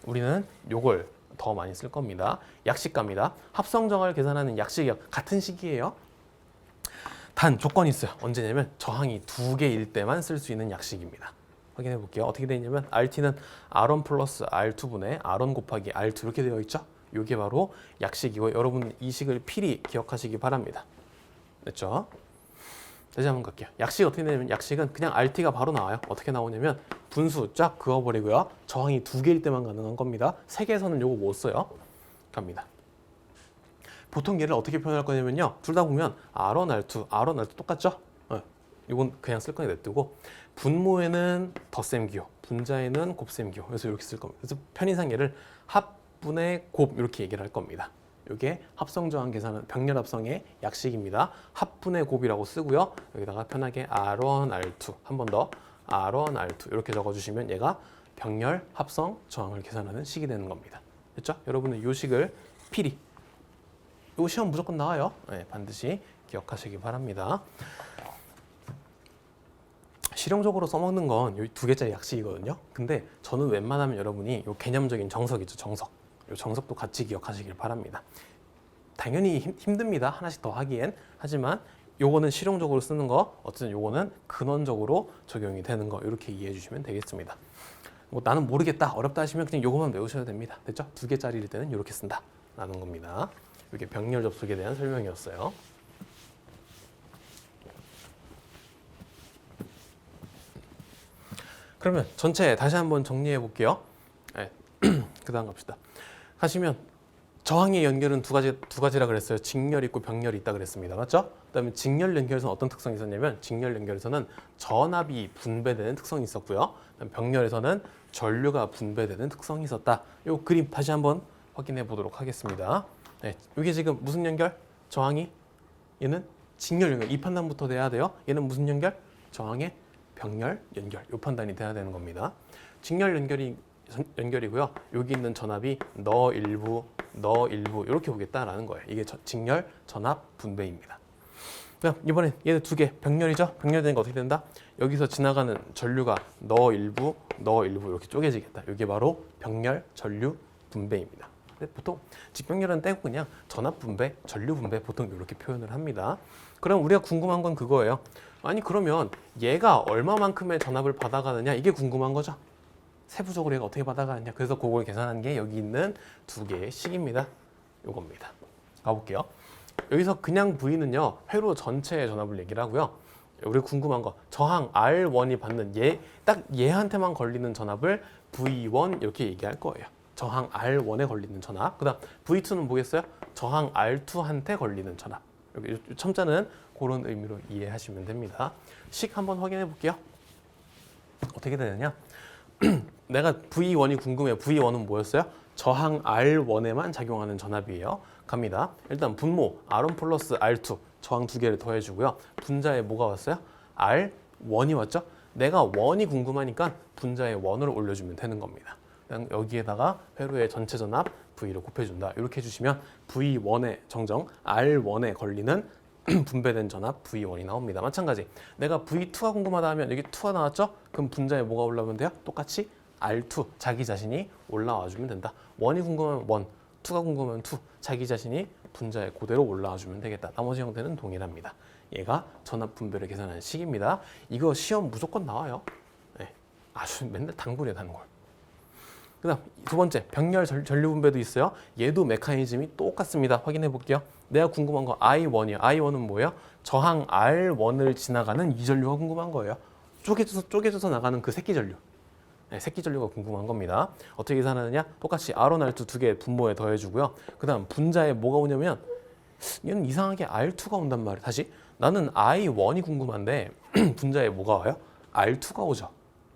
S1: 우리는 요걸 더 많이 쓸 겁니다. 약식 갑니다. 합성 저항을 계산하는 약식이요. 같은 식이에요. 단 조건이 있어요. 언제냐면 저항이 2개일 때만 쓸 수 있는 약식입니다. 확인해 볼게요. 어떻게 되어 있냐면 RT는 R1 플러스 R2분의 R1 곱하기 R2 이렇게 되어 있죠. 이게 바로 약식이고 여러분 이 식을 필히 기억하시기 바랍니다. 됐죠? 다시 한번 갈게요. 약식 어떻게 되냐면 약식은 그냥 RT가 바로 나와요. 어떻게 나오냐면 분수 쫙 그어버리고요. 저항이 2개일 때만 가능한 겁니다. 3개에서는 요거 못 써요. 갑니다. 보통 얘를 어떻게 표현할 거냐면요. 둘 다 보면 R1, R2 똑같죠? 이건 그냥 쓸 거니 냅두고 분모에는 덧셈 기호, 분자에는 곱셈 기호. 그래서 이렇게 쓸 겁니다. 그래서 편의상 얘를 합분의 곱 이렇게 얘기를 할 겁니다. 이게 합성 저항 계산은 병렬 합성의 약식입니다. 합분의 곱이라고 쓰고요. 여기다가 편하게 R1, R2 한 번 더 R1, R2 이렇게 적어주시면 얘가 병렬 합성 저항을 계산하는 식이 되는 겁니다. 됐죠? 여러분은 이 식을 필히 이 시험 무조건 나와요. 네, 반드시 기억하시기 바랍니다. 실용적으로 써먹는 건 이 2개짜리 약식이거든요. 근데 저는 웬만하면 여러분이 이 개념적인 정석이죠. 정석. 이 정석도 같이 기억하시길 바랍니다. 당연히 힘듭니다. 하나씩 더 하기엔. 하지만 요거는 실용적으로 쓰는 거, 어쨌든 요거는 근원적으로 적용이 되는 거, 이렇게 이해해 주시면 되겠습니다. 뭐 나는 모르겠다, 어렵다 하시면 그냥 요거만 외우셔도 됩니다. 됐죠? 2개짜리일 때는 이렇게 쓴다 라는 겁니다. 이게 병렬 접속에 대한 설명이었어요. 그러면 전체 다시 한번 정리해 볼게요. 네. 그 다음 갑시다. 하시면 저항의 연결은 두 가지라 그랬어요. 직렬 있고 병렬이 있다 그랬습니다. 맞죠? 그다음에 직렬 연결에서는 어떤 특성이 있었냐면, 직렬 연결에서는 전압이 분배되는 특성이 있었고요. 병렬에서는 전류가 분배되는 특성이 있었다. 이 그림 다시 한번 확인해 보도록 하겠습니다. 네, 이게 지금 무슨 연결? 저항이, 얘는 직렬 연결. 이 판단부터 돼야 돼요. 얘는 무슨 연결? 저항의 병렬 연결. 이 판단이 돼야 되는 겁니다. 직렬 연결이고요. 여기 있는 전압이 너 일부 이렇게 오겠다라는 거예요. 이게 직렬 전압 분배입니다. 그럼 이번엔 얘는 2개 병렬이죠. 병렬되니까 어떻게 된다? 여기서 지나가는 전류가 너 일부 이렇게 쪼개지겠다. 이게 바로 병렬 전류 분배입니다. 근데 보통 직병렬은 떼고 그냥 전압 분배, 전류 분배 보통 이렇게 표현을 합니다. 그럼 우리가 궁금한 건 그거예요. 아니 그러면 얘가 얼마만큼의 전압을 받아가느냐, 이게 궁금한 거죠. 세부적으로 얘가 어떻게 받아가느냐. 그래서 그걸 계산한 게 여기 있는 2개의 식입니다. 요겁니다. 가볼게요. 여기서 그냥 V는요, 회로 전체의 전압을 얘기를 하고요. 우리 궁금한 거, 저항 R1이 받는 딱 얘한테만 걸리는 전압을 V1 이렇게 얘기할 거예요. 저항 R1에 걸리는 전압. 그 다음 V2는 뭐겠어요? 저항 R2한테 걸리는 전압. 여기 첨자는 그런 의미로 이해하시면 됩니다. 식 한번 확인해 볼게요. 어떻게 되느냐? 내가 V1이 궁금해요. V1은 뭐였어요? 저항 R1에만 작용하는 전압이에요. 갑니다. 일단 분모 R1 플러스 R2 저항 2개를 더해주고요. 분자에 뭐가 왔어요? R1이 왔죠? 내가 1이 궁금하니까 분자에 1을 올려주면 되는 겁니다. 그냥 여기에다가 회로의 전체 전압 V를 곱해준다. 이렇게 해주시면 V1의 정정 R1에 걸리는 분배된 전압 V1이 나옵니다. 마찬가지 내가 V2가 궁금하다 하면 여기 2가 나왔죠? 그럼 분자에 뭐가 올라오면 돼요? 똑같이 R2 자기 자신이 올라와 주면 된다. 1이 궁금하면 1, 2가 궁금하면 2 자기 자신이 분자에 그대로 올라와 주면 되겠다. 나머지 형태는 동일합니다. 얘가 전압 분배를 계산하는 식입니다. 이거 시험 무조건 나와요. 네. 아주 맨날 단골이에요, 단골. 그 다음 2번째 병렬 전류 분배도 있어요. 얘도 메커니즘이 똑같습니다. 확인해 볼게요. 내가 궁금한 거 I1이요. I1은 뭐예요? 저항 R1을 지나가는 이 전류가 궁금한 거예요. 쪼개져서 나가는 그 새끼 전류. 네, 새끼 전류가 궁금한 겁니다. 어떻게 계산하느냐? 똑같이 R1, R2 2개 분모에 더해주고요. 그 다음 분자에 뭐가 오냐면 얘는 이상하게 R2가 온단 말이에요. 다시 나는 I1이 궁금한데 분자에 뭐가 와요? R2가 오죠.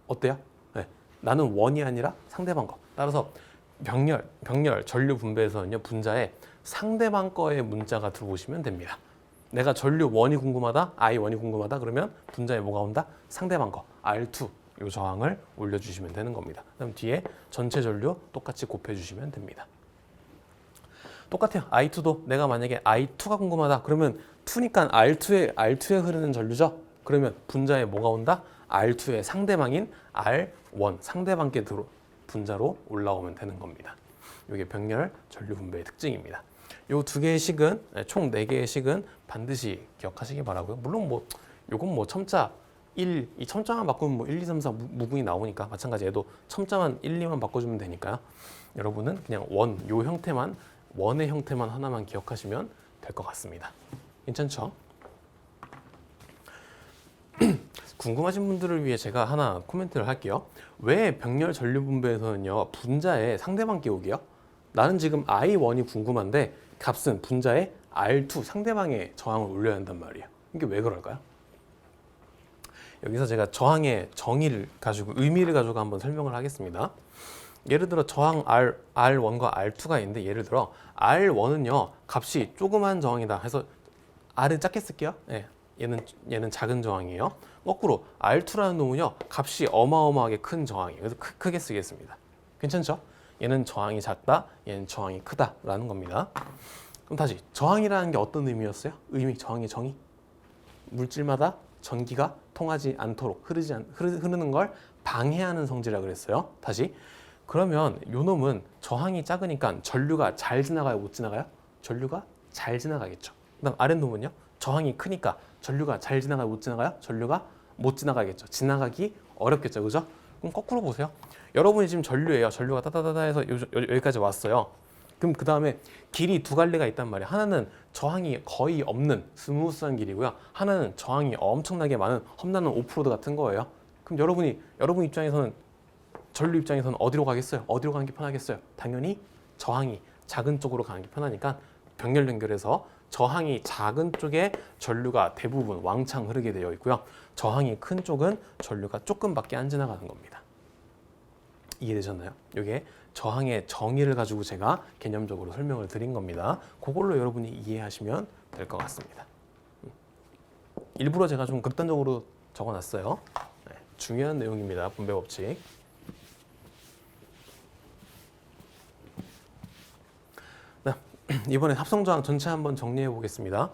S1: 어때요? 네, 나는 1이 아니라 상대방 거. 따라서 병렬 전류 분배에서는요, 분자에 상대방 거의 문자가 들어오시면 됩니다. 내가 전류 1이 궁금하다, I1이 궁금하다 그러면 분자에 뭐가 온다? 상대방 거 R2 이 저항을 올려주시면 되는 겁니다. 그럼 뒤에 전체 전류 똑같이 곱해주시면 됩니다. 똑같아요. I2도 내가 만약에 I2가 궁금하다 그러면 2니까 R2에 흐르는 전류죠. 그러면 분자에 뭐가 온다? R2의 상대방인 R1 상대방께 분자로 올라오면 되는 겁니다. 이게 병렬 전류 분배의 특징입니다. 이 2개의 식은, 총 4개의 식은 반드시 기억하시기 바라고요. 물론 뭐 요건 뭐 첨자 1, 이 첨자만 바꾸면 뭐 1, 2, 3, 4 무분이 나오니까 마찬가지 얘도 첨자만 1, 2만 바꿔주면 되니까요. 여러분은 그냥 요 형태만, 원의 형태만 하나만 기억하시면 될 것 같습니다. 괜찮죠? 궁금하신 분들을 위해 제가 하나 코멘트를 할게요. 왜 병렬 전류 분배에서는요, 분자에 상대방 끼우기요? 나는 지금 I1이 궁금한데 값은 분자에 R2 상대방의 저항을 올려야 한단 말이에요. 이게 왜 그럴까요? 여기서 제가 저항의 정의를 가지고 의미를 가지고 한번 설명을 하겠습니다. 예를 들어 저항 R1과 R2가 있는데 예를 들어 R1은요 값이 조그만 저항이다 해서 R은 작게 쓸게요. 네, 얘는 작은 저항이에요. 거꾸로 R2라는 놈은요 값이 어마어마하게 큰 저항이에요. 그래서 크게 쓰겠습니다. 괜찮죠? 얘는 저항이 작다, 얘는 저항이 크다라는 겁니다. 그럼 다시 저항이라는 게 어떤 의미였어요? 저항의 정의. 물질마다 전기가 통하지 않도록 흐르는 걸 방해하는 성질이라고 그랬어요. 다시 그러면 요 놈은 저항이 작으니까 전류가 잘 지나가요, 못 지나가요? 전류가 잘 지나가겠죠. 그다음 아랫놈은요? 저항이 크니까 전류가 잘 지나가요, 못 지나가요? 전류가 못 지나가겠죠. 지나가기 어렵겠죠, 그죠? 그럼 거꾸로 보세요. 여러분이 지금 전류예요. 전류가 따다다다 해서 여기까지 왔어요. 그럼 그 다음에 길이 두 갈래가 있단 말이에요. 하나는 저항이 거의 없는 스무스한 길이고요. 하나는 저항이 엄청나게 많은 험난한 오프로드 같은 거예요. 그럼 여러분 입장에서는 전류 입장에서는 어디로 가겠어요? 어디로 가는 게 편하겠어요? 당연히 저항이 작은 쪽으로 가는 게 편하니까 병렬 연결해서 저항이 작은 쪽에 전류가 대부분 왕창 흐르게 되어 있고요. 저항이 큰 쪽은 전류가 조금밖에 안 지나가는 겁니다. 이해되셨나요? 이게 저항의 정의를 가지고 제가 개념적으로 설명을 드린 겁니다. 그걸로 여러분이 이해하시면 될 것 같습니다. 일부러 제가 좀 극단적으로 적어놨어요. 네, 중요한 내용입니다. 분배 법칙. 이번에 합성저항 전체 한번 정리해 보겠습니다.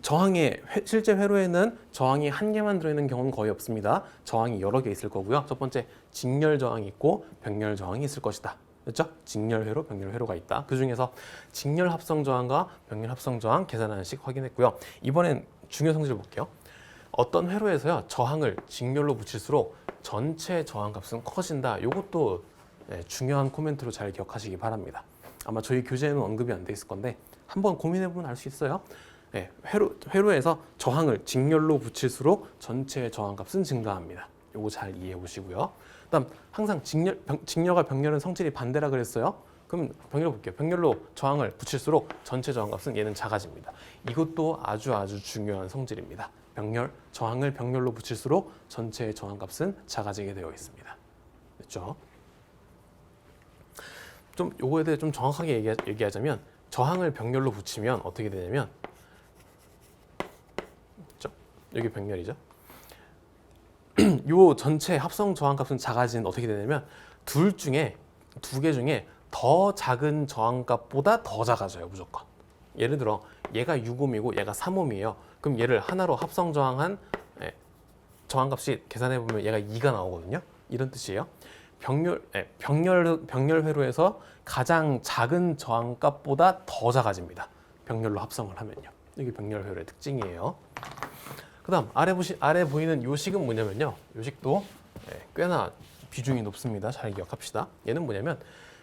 S1: 저항의 실제 회로에는 저항이 한 개만 들어있는 경우는 거의 없습니다. 저항이 여러 개 있을 거고요. 첫 번째 직렬 저항이 있고 병렬 저항이 있을 것이다. 그렇죠? 직렬 회로, 병렬 회로가 있다. 그 중에서 직렬 합성 저항과 병렬 합성 저항 계산하는 식 확인했고요. 이번엔 중요 성질을 볼게요. 어떤 회로에서요 저항을 직렬로 붙일수록 전체 저항 값은 커진다. 이것도 중요한 코멘트로 잘 기억하시기 바랍니다. 아마 저희 교재에는 언급이 안 돼 있을 건데 한번 고민해보면 알 수 있어요. 네, 회로에서 저항을 직렬로 붙일수록 전체 저항값은 증가합니다. 요거 잘 이해해 보시고요. 그다음 항상 직렬과 병렬은 성질이 반대라 그랬어요. 그럼 병렬 볼게요. 병렬로 저항을 붙일수록 전체 저항값은 얘는 작아집니다. 이것도 아주 중요한 성질입니다. 저항을 병렬로 붙일수록 전체 저항값은 작아지게 되어 있습니다. 됐죠? 좀 요거에 대해 좀 정확하게 얘기하자면 저항을 병렬로 붙이면 어떻게 되냐면 여기 병렬이죠. 요 전체 합성 저항값은 작아지는 어떻게 되냐면 두 개 중에 더 작은 저항값보다 더 작아져요, 무조건. 예를 들어 얘가 6옴이고 얘가 3옴이에요. 그럼 얘를 하나로 합성 저항한 저항값이 계산해 보면 얘가 2가 나오거든요. 이런 뜻이에요. 병렬 회로에서 가장 작은 저항값보다 더 작아집니다. 병렬로 합성을 하면요. 이게 병렬 회로의 특징이에요. 그다음 아래 보이는 요 식은 뭐냐면요. 요 식도 꽤나 비중이 높습니다. 잘 기억합시다. 얘는 뭐냐면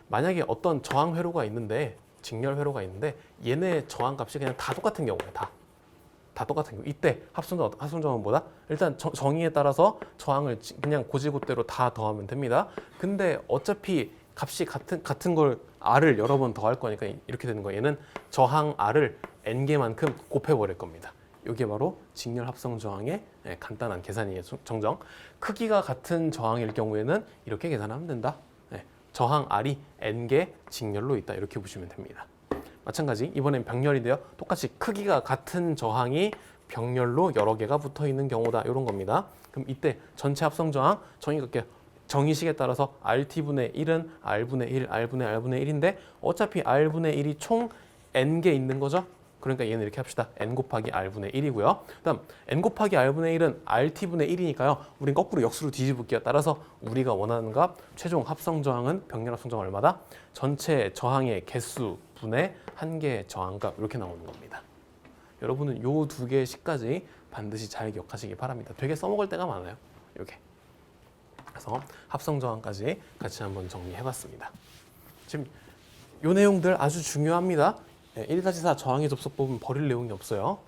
S1: 만약에 어떤 저항 회로가 있는데 직렬 회로가 있는데 얘네 저항값이 그냥 다 똑같은 경우예요. 다 똑같은 경우. 이때 합성저항은 뭐다? 일단 정의에 따라서 저항을 그냥 고지고대로 다 더하면 됩니다. 근데 어차피 값이 같은 걸 R을 여러 번 더할 거니까 이렇게 되는 거예요. 얘는 저항 R을 N개만큼 곱해버릴 겁니다. 이게 바로 직렬 합성 저항의 간단한 계산이에요. 정정. 크기가 같은 저항일 경우에는 이렇게 계산하면 된다. 저항 R이 N개 직렬로 있다. 이렇게 보시면 됩니다. 마찬가지 이번엔 병렬인데요. 똑같이 크기가 같은 저항이 병렬로 여러 개가 붙어 있는 경우다. 이런 겁니다. 그럼 이때 전체 합성 저항 정의식에 따라서 RT분의 1은 R분의 1, R분의 R분의 1인데 어차피 R분의 1이 총 N개 있는 거죠. 그러니까 얘는 이렇게 합시다. N 곱하기 R분의 1이고요. 그다음 N 곱하기 R분의 1은 RT분의 1이니까요. 우린 거꾸로 역수로 뒤집을게요. 따라서 우리가 원하는 값 최종 합성 저항은 병렬 합성 저항 얼마다? 전체 저항의 개수 분의 한 개의 저항값 이렇게 나오는 겁니다. 여러분은 요 두 개의 식까지 반드시 잘 기억하시기 바랍니다. 되게 써먹을 때가 많아요. 요게. 그래서 합성 저항까지 같이 한번 정리해봤습니다. 지금 요 내용들 아주 중요합니다. 1-4 저항의 접속법은 버릴 내용이 없어요.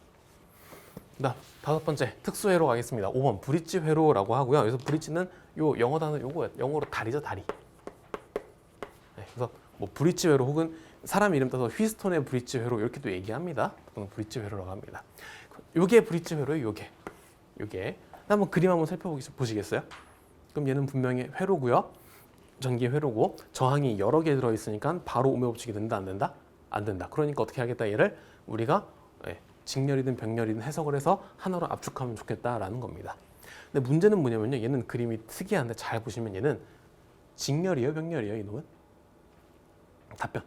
S1: 다섯 번째 특수 회로 가겠습니다. 5번 브릿지 회로라고 하고요. 그래서 브릿지는 요 영어 단어 요거예요. 영어로 다리죠, 다리. 그래서 뭐 브릿지 회로 혹은 사람 이름 따서 휘스톤의 브릿지 회로 이렇게도 얘기합니다. 그건 브릿지 회로라고 합니다. 요게 브릿지 회로예요. 요게. 한번 그림 한번 살펴보시겠어요? 그럼 얘는 분명히 회로고요. 전기 회로고 저항이 여러 개 들어 있으니까 바로 오매 법칙이 된다, 안 된다? 안 된다. 그러니까 어떻게 하겠다? 얘를 우리가 직렬이든 병렬이든 해석을 해서 하나로 압축하면 좋겠다라는 겁니다. 근데 문제는 뭐냐면요. 얘는 그림이 특이한데 잘 보시면 얘는 직렬이에요, 병렬이에요, 이놈은? 답변.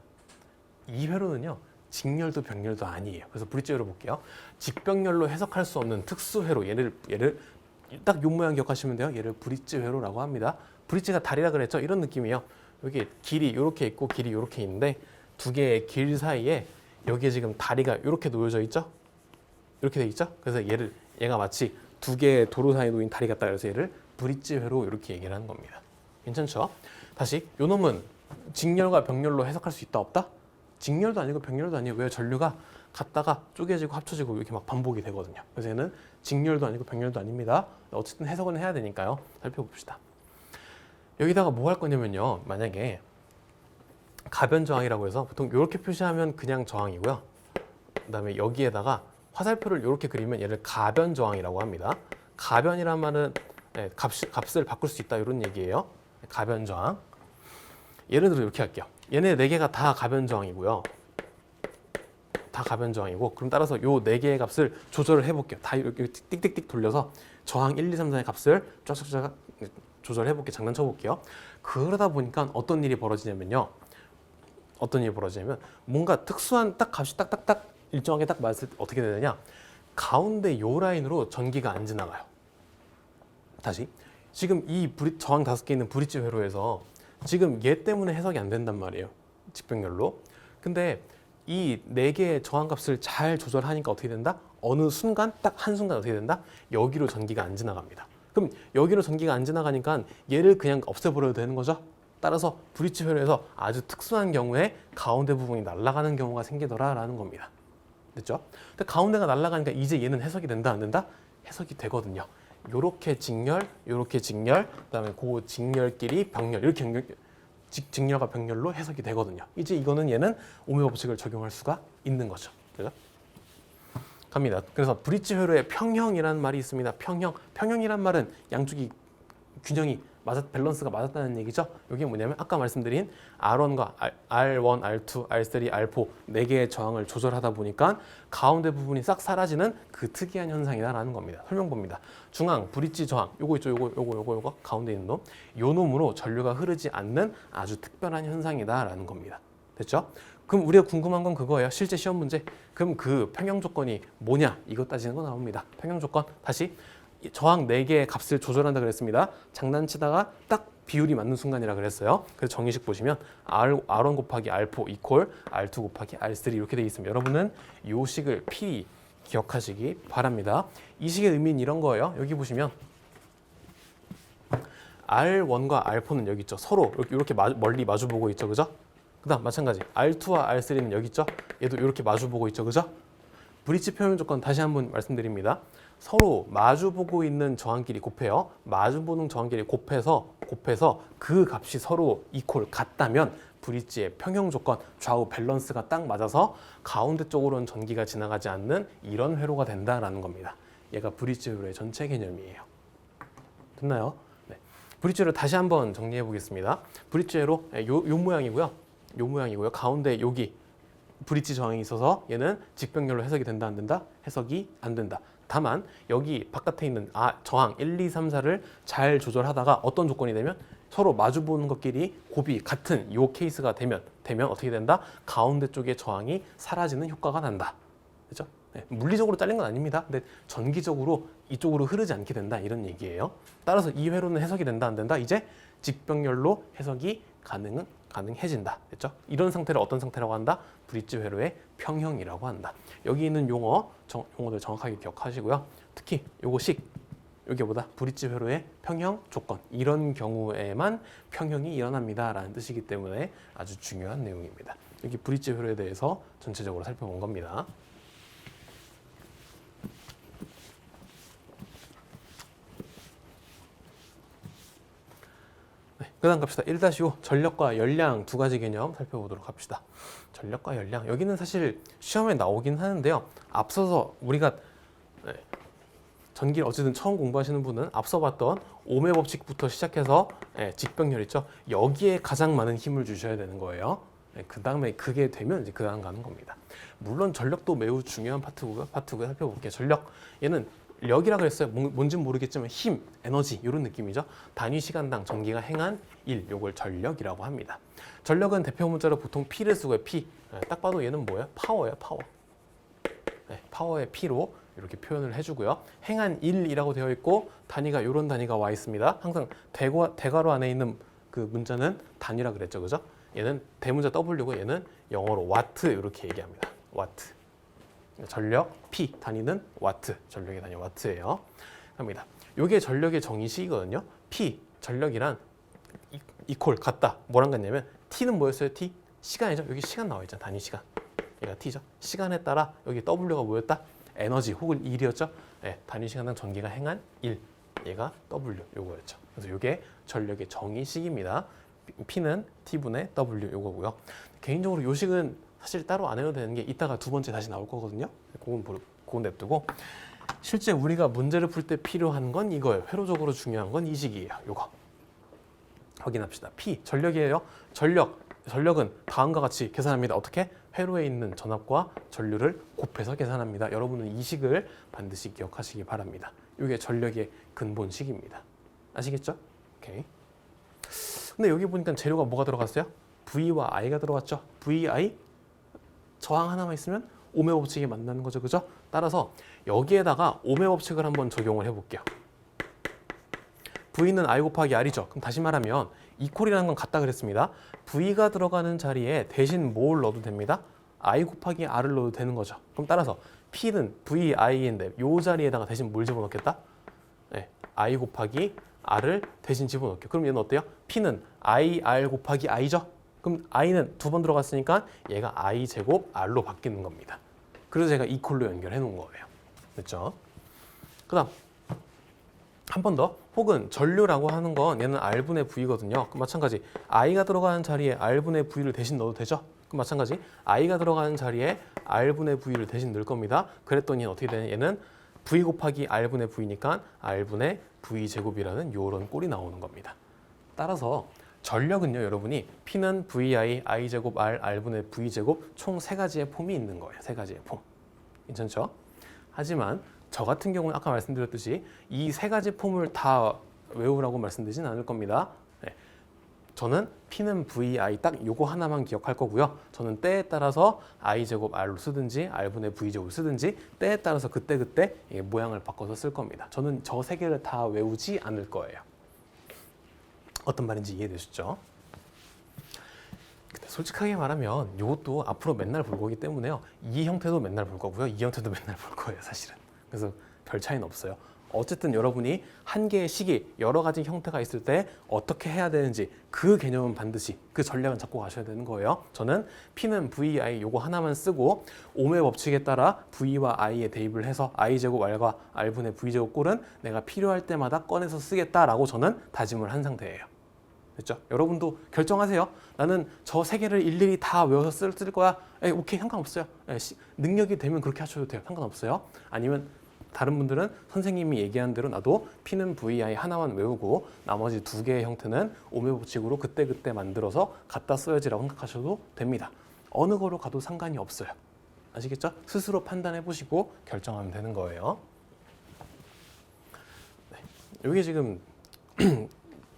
S1: 이 회로는요. 직렬도 병렬도 아니에요. 그래서 브릿지 회로 볼게요. 직병렬로 해석할 수 없는 특수 회로. 얘를 딱 요 모양 기억하시면 돼요. 얘를 브릿지 회로라고 합니다. 브릿지가 다리라 그랬죠? 이런 느낌이에요. 여기 길이 이렇게 있고 길이 이렇게 있는데 두 개의 길 사이에 여기에 지금 다리가 이렇게 놓여져 있죠? 이렇게 돼 있죠? 그래서 얘가 마치 두 개의 도로 사이에 놓인 다리 같다. 그래서 얘를 브릿지 회로 이렇게 얘기를 하는 겁니다. 괜찮죠? 다시 요 놈은 직렬과 병렬로 해석할 수 있다 없다? 직렬도 아니고 병렬도 아니에요. 왜? 전류가 갔다가 쪼개지고 합쳐지고 이렇게 막 반복이 되거든요. 그래서 얘는 직렬도 아니고 병렬도 아닙니다. 어쨌든 해석은 해야 되니까요. 살펴봅시다. 여기다가 뭐 할 거냐면요. 만약에 가변 저항이라고 해서 보통 이렇게 표시하면 그냥 저항이고요. 그다음에 여기에다가 화살표를 이렇게 그리면 얘를 가변 저항이라고 합니다. 가변이란 말은 값을 바꿀 수 있다 이런 얘기예요. 가변 저항. 예를 들어 이렇게 할게요. 얘네 네 개가 다 가변 저항이고요. 다 가변 저항이고 그럼 따라서 요 네 개의 값을 조절을 해볼게요. 다 이렇게 띡띡띡 돌려서 저항 1, 2, 3, 4의 값을 쫙쫙쫙 조절해볼게요. 장난쳐볼게요. 그러다 보니까 어떤 일이 벌어지냐면요. 뭔가 특수한 딱 값이 딱딱딱 일정하게 딱 맞을 때 어떻게 되느냐. 가운데 요 라인으로 전기가 안 지나가요. 다시. 지금 이 저항 5개 있는 브릿지 회로에서 지금 얘 때문에 해석이 안 된단 말이에요. 직병렬로. 근데 이 4개의 저항값을 잘 조절하니까 어떻게 된다? 어느 순간 딱 한순간 어떻게 된다? 여기로 전기가 안 지나갑니다. 그럼 여기로 전기가 안 지나가니까 얘를 그냥 없애버려도 되는 거죠. 따라서 브릿지 회로에서 아주 특수한 경우에 가운데 부분이 날아가는 경우가 생기더라라는 겁니다. 됐죠? 근데 가운데가 날아가니까 이제 얘는 해석이 된다 안 된다? 해석이 되거든요. 요렇게 직렬, 그다음에 그 직렬끼리 병렬 이렇게 직렬과 병렬로 해석이 되거든요. 이제 이거는 얘는 오hm 법칙을 적용할 수가 있는 거죠. 그죠? 갑니다. 그래서 브릿지 회로에 평형이라는 말이 있습니다. 평형이란 말은 양쪽이 균형이 밸런스가 맞았다는 얘기죠. 이게 뭐냐면 아까 말씀드린 R1과 R1, R2, R3, R4 네 개의 저항을 조절하다 보니까 가운데 부분이 싹 사라지는 그 특이한 현상이다라는 겁니다. 설명 봅니다. 중앙 브릿지 저항 요거 있죠. 요거 가운데 있는 놈. 요 놈으로 전류가 흐르지 않는 아주 특별한 현상이다라는 겁니다. 됐죠? 그럼 우리가 궁금한 건 그거예요. 실제 시험 문제. 그럼 그 평형 조건이 뭐냐? 이거 따지는 거 나옵니다. 평형 조건 다시 저항 4개의 값을 조절한다 그랬습니다. 장난치다가 딱 비율이 맞는 순간이라 그랬어요. 그래서 정의식 보시면 R1 곱하기 R4 이퀄 R2 곱하기 R3 이렇게 되어 있습니다. 여러분은 이 식을 필히 기억하시기 바랍니다. 이 식의 의미는 이런 거예요. 여기 보시면 R1과 R4는 여기 있죠. 서로 이렇게 멀리 마주보고 있죠. 그죠? 그 다음 마찬가지 R2와 R3는 여기 있죠. 얘도 이렇게 마주보고 있죠. 그죠? 브릿지 평형 조건 다시 한번 말씀드립니다. 서로 마주보고 있는 저항끼리 곱해요. 마주보는 저항끼리 곱해서 그 값이 서로 같다면 브릿지의 평형 조건 좌우 밸런스가 딱 맞아서 가운데 쪽으로는 전기가 지나가지 않는 이런 회로가 된다라는 겁니다. 얘가 브릿지 회로의 전체 개념이에요. 됐나요? 네. 브릿지 회로 다시 한번 정리해 보겠습니다. 브릿지 회로 요 모양이고요. 가운데 여기 브릿지 저항이 있어서 얘는 직병렬로 해석이 된다 안 된다? 해석이 안 된다. 다만 여기 바깥에 있는 저항 1, 2, 3, 4를 잘 조절하다가 어떤 조건이 되면 서로 마주보는 것끼리 곱이 같은 요 케이스가 되면 어떻게 된다? 가운데 쪽의 저항이 사라지는 효과가 난다. 그렇죠? 네, 물리적으로 잘린 건 아닙니다. 근데 전기적으로 이쪽으로 흐르지 않게 된다 이런 얘기예요. 따라서 이 회로는 해석이 된다 안 된다? 이제 직병렬로 해석이 가능해진다. 됐죠? 이런 상태를 어떤 상태라고 한다? 브릿지 회로의 평형이라고 한다. 여기 있는 용어들 정확하게 기억하시고요. 특히 여기보다 브릿지 회로의 평형 조건 이런 경우에만 평형이 일어납니다라는 뜻이기 때문에 아주 중요한 내용입니다. 여기 브릿지 회로에 대해서 전체적으로 살펴본 겁니다. 그 다음 갑시다. 1-5 전력과 열량 두 가지 개념 살펴보도록 합시다. 전력과 열량 여기는 사실 시험에 나오긴 하는데요. 앞서서 우리가 전기를 어쨌든 처음 공부하시는 분은 앞서 봤던 오음의 법칙부터 시작해서 직병렬 있죠. 여기에 가장 많은 힘을 주셔야 되는 거예요. 그 다음에 그게 되면 이제 그 다음 가는 겁니다. 물론 전력도 매우 중요한 파트고요. 살펴볼게요. 전력 얘는 력이라 그랬어요. 뭔지는 모르겠지만 힘, 에너지 이런 느낌이죠. 단위 시간당 전기가 행한 일, 요걸 전력이라고 합니다. 전력은 대표 문자로 보통 P를 쓰고요. P. 딱 봐도 얘는 뭐예요? 파워예요. 파워. 파워의 P로 이렇게 표현을 해주고요. 행한 일이라고 되어 있고 단위가 이런 단위가 와 있습니다. 항상 대괄호 안에 있는 그 문자는 단위라 그랬죠, 그죠? 얘는 대문자 W고 얘는 영어로 와트 이렇게 얘기합니다. 와트. 전력 P 단위는 와트. 전력의 단위 와트예요. 합니다. 요게 전력의 정의식이거든요. P 전력이란 이퀄 같다. 뭐랑 같냐면 T는 뭐였어요? T 시간이죠. 여기 시간 나와 있잖아. 단위 시간. 얘가 T죠. 시간에 따라 여기 W가 뭐였다? 에너지 혹은 일이었죠. 네, 단위 시간당 전기가 행한 일. 얘가 W 요거였죠. 그래서 요게 전력의 정의식입니다. P는 T분의 W 요거고요. 개인적으로 요 식은 사실 따로 안 해도 되는 게 이따가 두 번째 다시 나올 거거든요. 그건 냅두고 실제 우리가 문제를 풀 때 필요한 건 이거예요. 회로적으로 중요한 건 이 식이에요. 요거 확인합시다. P 전력이에요. 전력은 다음과 같이 계산합니다. 어떻게? 회로에 있는 전압과 전류를 곱해서 계산합니다. 여러분은 이 식을 반드시 기억하시기 바랍니다. 이게 전력의 근본식입니다. 아시겠죠? 오케이. 근데 여기 보니까 재료가 뭐가 들어갔어요? V와 I가 들어갔죠? VI 저항 하나만 있으면 오메 법칙이 만나는 거죠. 그죠? 따라서 여기에다가 오메 법칙을 한번 적용을 해볼게요. V는 I 곱하기 R이죠. 그럼 다시 말하면 이퀄이라는 건 같다 그랬습니다. V가 들어가는 자리에 대신 뭘 넣어도 됩니다? I 곱하기 R을 넣어도 되는 거죠. 그럼 따라서 P는 VI인데 이 자리에다가 대신 뭘 집어넣겠다? 네, I 곱하기 R을 대신 집어넣을게요. 그럼 얘는 어때요? P는 IR 곱하기 I죠? 그럼 I는 두 번 들어갔으니까 얘가 I 제곱 R로 바뀌는 겁니다. 그래서 제가 이퀄로 연결해 놓은 거예요. 됐죠? 그 다음 한 번 더. 혹은 전류라고 하는 건 얘는 R분의 V거든요. 그럼 마찬가지 I가 들어가는 자리에 R분의 V를 대신 넣어도 되죠? 그럼 마찬가지 I가 들어가는 자리에 R분의 V를 대신 넣을 겁니다. 그랬더니 어떻게 되냐? 얘는 V 곱하기 R분의 V니까 R분의 V 제곱이라는 요런 꼴이 나오는 겁니다. 따라서 전력은요, 여러분이 P는 VI, I 제곱 R, R분의 V 제곱 총 세 가지의 폼이 있는 거예요. 세 가지의 폼. 괜찮죠? 하지만 저 같은 경우는 아까 말씀드렸듯이 이 세 가지 폼을 다 외우라고 말씀드리진 않을 겁니다. 네. 저는 P는 VI 딱 요거 하나만 기억할 거고요. 저는 때에 따라서 I 제곱 R로 쓰든지 R분의 V 제곱을 쓰든지 때에 따라서 그때그때 모양을 바꿔서 쓸 겁니다. 저는 저 세 개를 다 외우지 않을 거예요. 어떤 말인지 이해되셨죠? 근데 솔직하게 말하면 이것도 앞으로 맨날 볼 거기 때문에요. 이 형태도 맨날 볼 거고요. 이 형태도 맨날 볼 거예요, 사실은. 그래서 별 차이는 없어요. 어쨌든 여러분이 한 개의 식이 여러 가지 형태가 있을 때 어떻게 해야 되는지 그 개념은 반드시 그 전략은 잡고 가셔야 되는 거예요. 저는 P는 VI 요거 하나만 쓰고 오메 법칙에 따라 V와 I에 대입을 해서 I 제곱 R과 R분의 V 제곱 꼴은 내가 필요할 때마다 꺼내서 쓰겠다라고 저는 다짐을 한 상태예요. 됐죠? 여러분도 결정하세요. 나는 저 세 개를 일일이 다 외워서 쓸 거야. 오케이, 상관없어요. 능력이 되면 그렇게 하셔도 돼요. 상관없어요. 아니면 다른 분들은 선생님이 얘기한 대로 나도 P는 VI 하나만 외우고 나머지 두 개의 형태는 오메 법칙으로 그때그때 만들어서 갖다 써야지라고 생각하셔도 됩니다. 어느 거로 가도 상관이 없어요. 아시겠죠? 스스로 판단해 보시고 결정하면 되는 거예요. 네. 여기 지금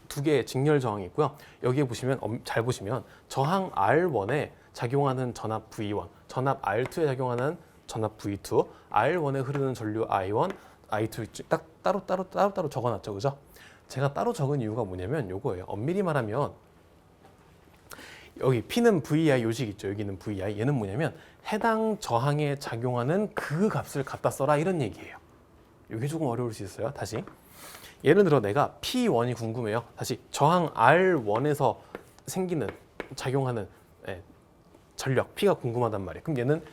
S1: 두 개의 직렬 저항이 있고요. 여기에 보시면 잘 보시면 저항 R1에 작용하는 전압 V1, 전압 R2에 작용하는 전압 V2, R1에 흐르는 전류 I1, I2 딱 따로 적어놨죠, 그죠? 제가 따로 적은 이유가 뭐냐면 요거예요. 엄밀히 말하면 여기 P는 VI 요식 있죠. 여기는 VI. 얘는 뭐냐면 해당 저항에 작용하는 그 값을 갖다 써라 이런 얘기예요. 이게 조금 어려울 수 있어요. 다시. 예를 들어 내가 P1이 궁금해요. 다시 저항 R1에서 생기는 작용하는 전력 P가 궁금하단 말이에요. 그럼 얘는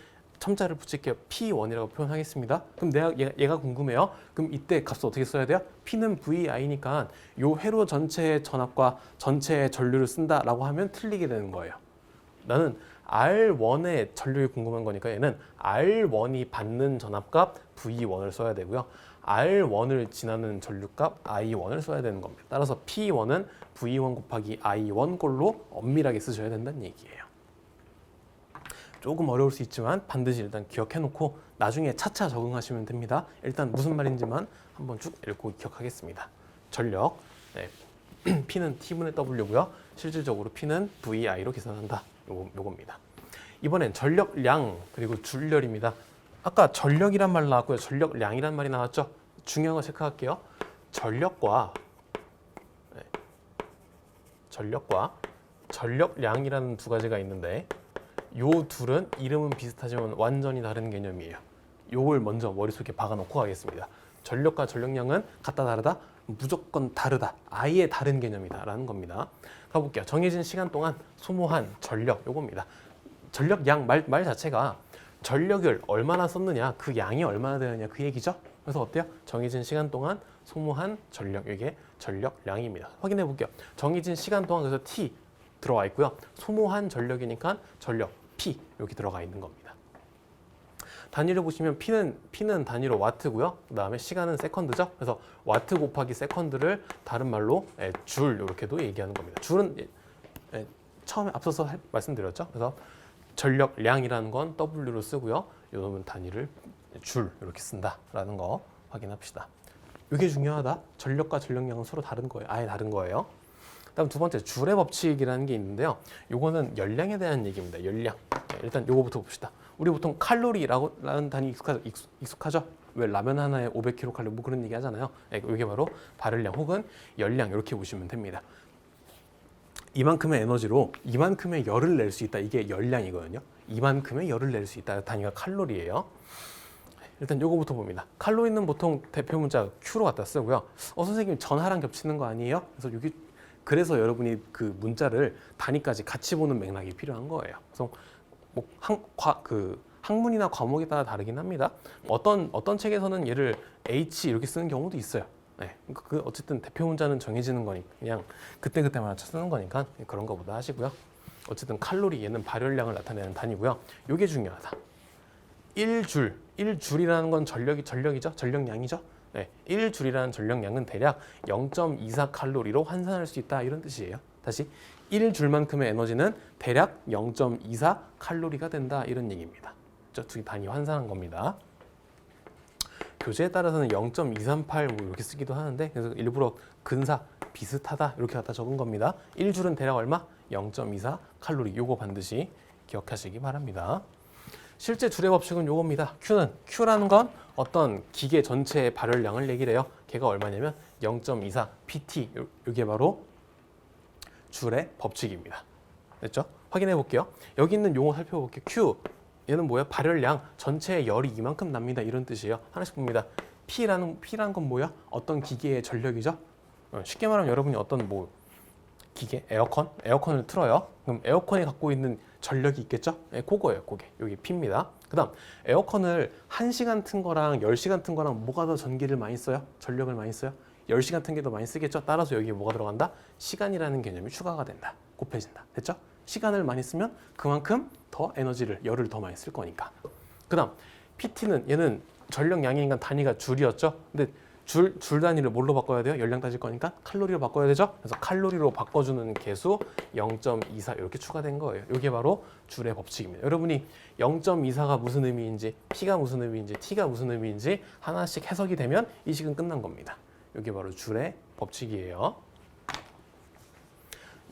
S1: 첨자를 붙일게요. P1이라고 표현하겠습니다. 그럼 얘가 궁금해요. 그럼 이때 값을 어떻게 써야 돼요? P는 VI니까 요 회로 전체의 전압과 전체의 전류를 쓴다라고 하면 틀리게 되는 거예요. 나는 R1의 전류가 궁금한 거니까 얘는 R1이 받는 전압값 V1을 써야 되고요. R1을 지나는 전류값 I1을 써야 되는 겁니다. 따라서 P1은 V1 곱하기 I1 꼴로 엄밀하게 쓰셔야 된다는 얘기예요. 조금 어려울 수 있지만 반드시 일단 기억해놓고 나중에 차차 적응하시면 됩니다. 일단 무슨 말인지만 한번 쭉 읽고 기억하겠습니다. 전력, P는 T분의 W고요. 실질적으로 P는 VI로 계산한다. 요겁니다. 이번엔 전력량 그리고 줄열입니다. 아까 전력이란 말 나왔고요. 전력량이란 말이 나왔죠. 중요한 거 체크할게요. 전력과 전력과 전력량이라는 두 가지가 있는데 요 둘은 이름은 비슷하지만 완전히 다른 개념이에요. 요걸 먼저 머릿속에 박아놓고 가겠습니다. 전력과 전력량은 같다 다르다? 무조건 다르다. 아예 다른 개념이다 라는 겁니다. 가볼게요. 정해진 시간 동안 소모한 전력 요겁니다. 전력량 말 자체가 전력을 얼마나 썼느냐 그 양이 얼마나 되느냐 그 얘기죠. 그래서 어때요? 정해진 시간 동안 소모한 전력 이게 전력량입니다. 확인해 볼게요. 정해진 시간 동안 그래서 T 들어와 있고요. 소모한 전력이니까 전력 P 여기 들어가 있는 겁니다. 단위를 보시면 P는 단위로 와트고요. 그 다음에 시간은 세컨드죠. 그래서 와트 곱하기 세컨드를 다른 말로 줄 이렇게도 얘기하는 겁니다. 줄은 처음에 앞서서 말씀드렸죠. 그래서 전력량이라는 건 W로 쓰고요. 요놈은 단위를 줄 이렇게 쓴다라는 거 확인합시다. 이게 중요하다. 전력과 전력량은 서로 다른 거예요. 아예 다른 거예요. 다음 두 번째 줄의 법칙이라는 게 있는데요. 요거는 열량에 대한 얘기입니다. 열량. 일단 요거부터 봅시다. 우리 보통 칼로리라는 단위 익숙하죠? 왜 라면 하나에 500kcal 뭐 그런 얘기 하잖아요. 이게 바로 발열량 혹은 열량 이렇게 보시면 됩니다. 이만큼의 에너지로 이만큼의 열을 낼 수 있다. 이게 열량이거든요. 이만큼의 열을 낼 수 있다. 단위가 칼로리예요. 일단 요거부터 봅니다. 칼로리는 보통 대표 문자 Q로 갖다 쓰고요. 선생님 전하랑 겹치는 거 아니에요? 그래서 여러분이 그 문자를 단위까지 같이 보는 맥락이 필요한 거예요. 그래서 뭐 학문이나 과목에 따라 다르긴 합니다. 어떤 책에서는 얘를 H 이렇게 쓰는 경우도 있어요. 네, 어쨌든 대표 문자는 정해지는 거니까 그냥 그때그때 맞춰 쓰는 거니까 그런 거보다 하시고요. 어쨌든 칼로리 얘는 발열량을 나타내는 단위고요. 요게 중요하다. 1줄이라는 건 전력이죠. 전력량이죠. 네, 1줄이라는 전력량은 대략 0.24 칼로리로 환산할 수 있다 이런 뜻이에요. 다시 1줄만큼의 에너지는 대략 0.24 칼로리가 된다 이런 얘기입니다. 두 단위 환산한 겁니다. 교재에 따라서는 0.238 뭐 이렇게 쓰기도 하는데 그래서 일부러 근사 비슷하다 이렇게 갖다 적은 겁니다. 1줄은 대략 얼마? 0.24 칼로리. 요거 반드시 기억하시기 바랍니다. 실제 줄의 법칙은 요겁니다. Q라는 건 어떤 기계 전체의 발열량을 얘기를 해요. 걔가 얼마냐면 0.24 PT. 요게 바로 줄의 법칙입니다. 됐죠? 확인해 볼게요. 여기 있는 용어 살펴볼게요. Q. 얘는 뭐야? 발열량. 전체의 열이 이만큼 납니다. 이런 뜻이에요. 하나씩 봅니다. P라는 건 뭐야? 어떤 기계의 전력이죠? 쉽게 말하면 여러분이 어떤 기계? 에어컨을 틀어요. 그럼 에어컨이 갖고 있는 전력이 있겠죠? 그거예요. 그게. 여기 P입니다. 그 다음 에어컨을 1시간 튼 거랑 10시간 튼 거랑 뭐가 더 전기를 많이 써요? 전력을 많이 써요? 10시간 튼 게 더 많이 쓰겠죠? 따라서 여기에 뭐가 들어간다? 시간이라는 개념이 추가가 된다. 곱해진다. 됐죠? 시간을 많이 쓰면 그만큼 더 열을 더 많이 쓸 거니까. 그 다음 PT는 얘는 전력량이니까 단위가 줄이었죠? 근데 줄 단위를 뭘로 바꿔야 돼요? 열량 따질 거니까 칼로리로 바꿔야 되죠? 그래서 칼로리로 바꿔주는 개수 0.24 이렇게 추가된 거예요. 이게 바로 줄의 법칙입니다. 여러분이 0.24가 무슨 의미인지, P가 무슨 의미인지, T가 무슨 의미인지 하나씩 해석이 되면 이 식은 끝난 겁니다. 이게 바로 줄의 법칙이에요.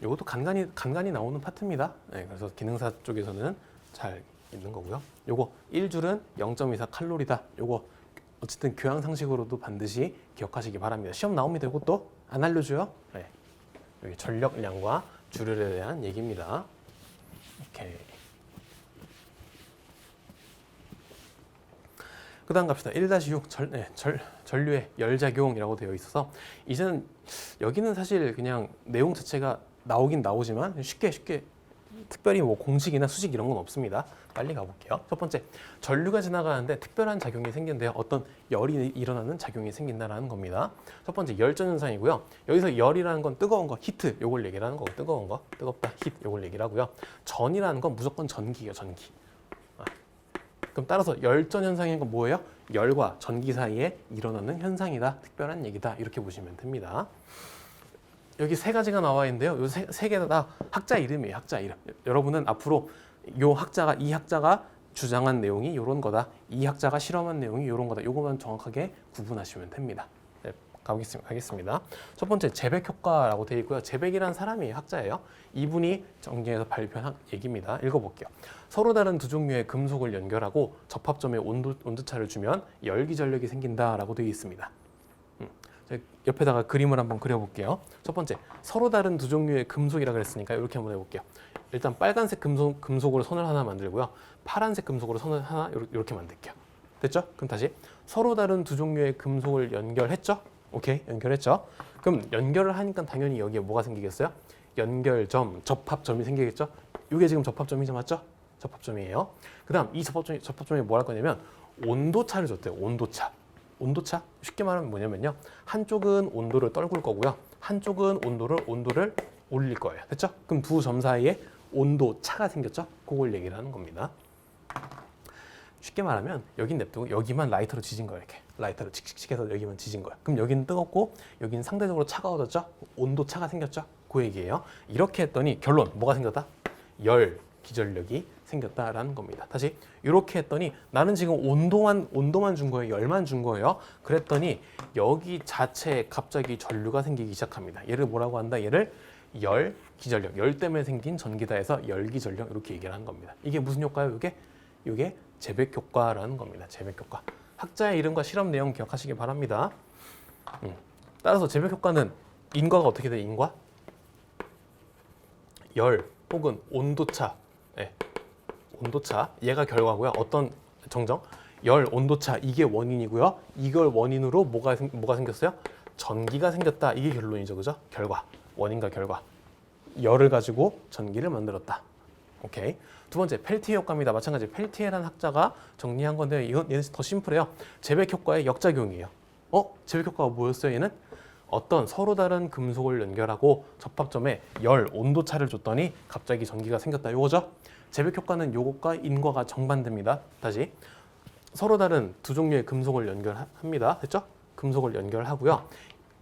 S1: 이것도 간간히 나오는 파트입니다. 그래서 기능사 쪽에서는 잘 있는 거고요. 요거 1줄은 0.24 칼로리다. 요거 어쨌든 교양 상식으로도 반드시 기억하시기 바랍니다. 시험 나옵니다. 이것도 안 알려줘요. 여기 전력량과 줄열에 대한 얘기입니다. 오케이. 그 다음 갑시다. 1-6 전류의 열작용이라고 되어 있어서 이제는 여기는 사실 그냥 내용 자체가 나오긴 나오지만 쉽게 특별히 공식이나 수식 이런 건 없습니다. 빨리 가볼게요. 첫 번째, 전류가 지나가는데 특별한 작용이 생긴대요. 어떤 열이 일어나는 작용이 생긴다라는 겁니다. 첫 번째, 열전 현상이고요. 여기서 열이라는 건 뜨거운 거, 히트, 요걸 얘기를 하는 거고, 뜨거운 거, 뜨겁다, 히트, 요걸 얘기를 하고요. 전이라는 건 무조건 전기예요, 전기. 그럼 따라서 열전 현상인 건 뭐예요? 열과 전기 사이에 일어나는 현상이다, 특별한 얘기다, 이렇게 보시면 됩니다. 여기 세 가지가 나와 있는데요. 이 세 개 다 학자 이름이에요. 학자 이름. 여러분은 앞으로 이 학자가 주장한 내용이 이런 거다. 이 학자가 실험한 내용이 이런 거다. 요것만 정확하게 구분하시면 됩니다. 네, 가겠습니다. 첫 번째, 제백 효과라고 되어 있고요. 제백이라는 사람이 학자예요. 이분이 정리해서 발표한 얘기입니다. 읽어볼게요. 서로 다른 두 종류의 금속을 연결하고 접합점에 온도차를 주면 열기전력이 생긴다라고 되어 있습니다. 제가 옆에다가 그림을 한번 그려볼게요. 첫 번째, 서로 다른 두 종류의 금속이라 그랬으니까 이렇게 한번 해볼게요. 일단 빨간색 금속으로 선을 하나 만들고요. 파란색 금속으로 선을 하나 이렇게 만들게요. 됐죠? 그럼 다시 서로 다른 두 종류의 금속을 연결했죠? 오케이, 연결했죠? 그럼 연결을 하니까 당연히 여기에 뭐가 생기겠어요? 연결점, 접합점이 생기겠죠? 이게 지금 접합점이죠, 맞죠? 접합점이에요. 그 다음 이 접합점이 뭐 할 거냐면 온도차를 줬대요. 온도차. 온도차? 쉽게 말하면 뭐냐면요. 한쪽은 온도를 떨굴 거고요. 한쪽은 온도를 올릴 거예요. 됐죠? 그럼 두 점 사이에 온도차가 생겼죠? 그걸 얘기를 하는 겁니다. 쉽게 말하면 여긴 냅두고 여기만 라이터로 지진 거예요. 이렇게 라이터로 칙칙칙 해서 여기만 지진 거예요. 그럼 여기는 뜨겁고 여기는 상대적으로 차가워졌죠? 온도차가 생겼죠? 그 얘기예요. 이렇게 했더니 결론 뭐가 생겼다? 열 기전력이 생겼다라는 겁니다. 다시 이렇게 했더니 나는 지금 온도만 준 거예요. 열만 준 거예요. 그랬더니 여기 자체에 갑자기 전류가 생기기 시작합니다. 얘를 뭐라고 한다? 얘를 열 기전력, 열 때문에 생긴 전기다 해서 열 기전력 이렇게 얘기를 하는 겁니다. 이게 무슨 효과예요? 이게 제백 효과라는 겁니다. 제백 효과. 학자의 이름과 실험 내용 기억하시기 바랍니다. 따라서 제백 효과는 인과가 어떻게 돼? 인과? 열 혹은 온도차. 네. 온도차. 얘가 결과고요. 어떤 정정? 열, 온도차 이게 원인이고요. 이걸 원인으로 뭐가 생겼어요? 전기가 생겼다. 이게 결론이죠. 그죠? 결과. 원인과 결과. 열을 가지고 전기를 만들었다. 오케이. 두 번째, 펠티에 효과입니다. 마찬가지 펠티에라는 학자가 정리한 건데 얘는 더 심플해요. 제백 효과의 역작용이에요. 제백 효과가 뭐였어요? 얘는 어떤 서로 다른 금속을 연결하고 접합점에 열, 온도차를 줬더니 갑자기 전기가 생겼다. 요거죠? 제백 효과는 요것과 인과가 정반대입니다. 다시 서로 다른 두 종류의 금속을 연결합니다. 됐죠? 금속을 연결하고요.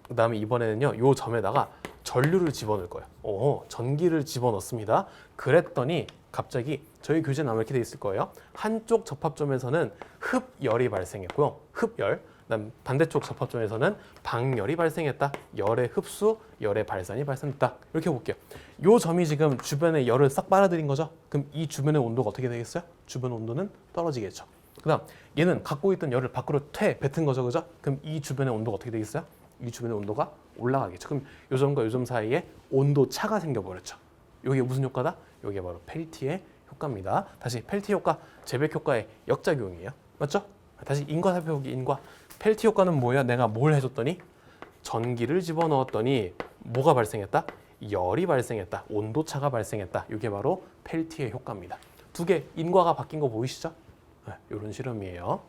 S1: 그 다음에 이번에는요. 요 점에다가 전류를 집어넣을 거예요. 전기를 집어넣습니다. 그랬더니 갑자기 저희 교재는 아마 이렇게 돼 있을 거예요. 한쪽 접합점에서는 흡열이 발생했고요. 흡열. 그다음 반대쪽 접합점에서는 방열이 발생했다. 열의 흡수, 열의 발산이 발생했다. 이렇게 볼게요. 요 점이 지금 주변에 열을 싹 빨아들인 거죠. 그럼 이 주변의 온도가 어떻게 되겠어요? 주변 온도는 떨어지겠죠. 그다음 얘는 갖고 있던 열을 밖으로 뱉은 거죠, 그죠? 그럼 이 주변의 온도가 어떻게 되겠어요? 이 주변의 온도가 올라가겠죠. 그럼 요 점과 요 점 사이에 온도 차가 생겨버렸죠. 이게 무슨 효과다? 이게 바로 펠티의 효과입니다. 다시 펠티 효과, 제백 효과의 역작용이에요. 맞죠? 다시 인과 살펴보기. 인과. 펠티 효과는 뭐야? 내가 뭘 해줬더니 전기를 집어넣었더니 뭐가 발생했다? 열이 발생했다. 온도차가 발생했다. 이게 바로 펠티의 효과입니다. 두 개 인과가 바뀐 거 보이시죠? 네, 이런 실험이에요.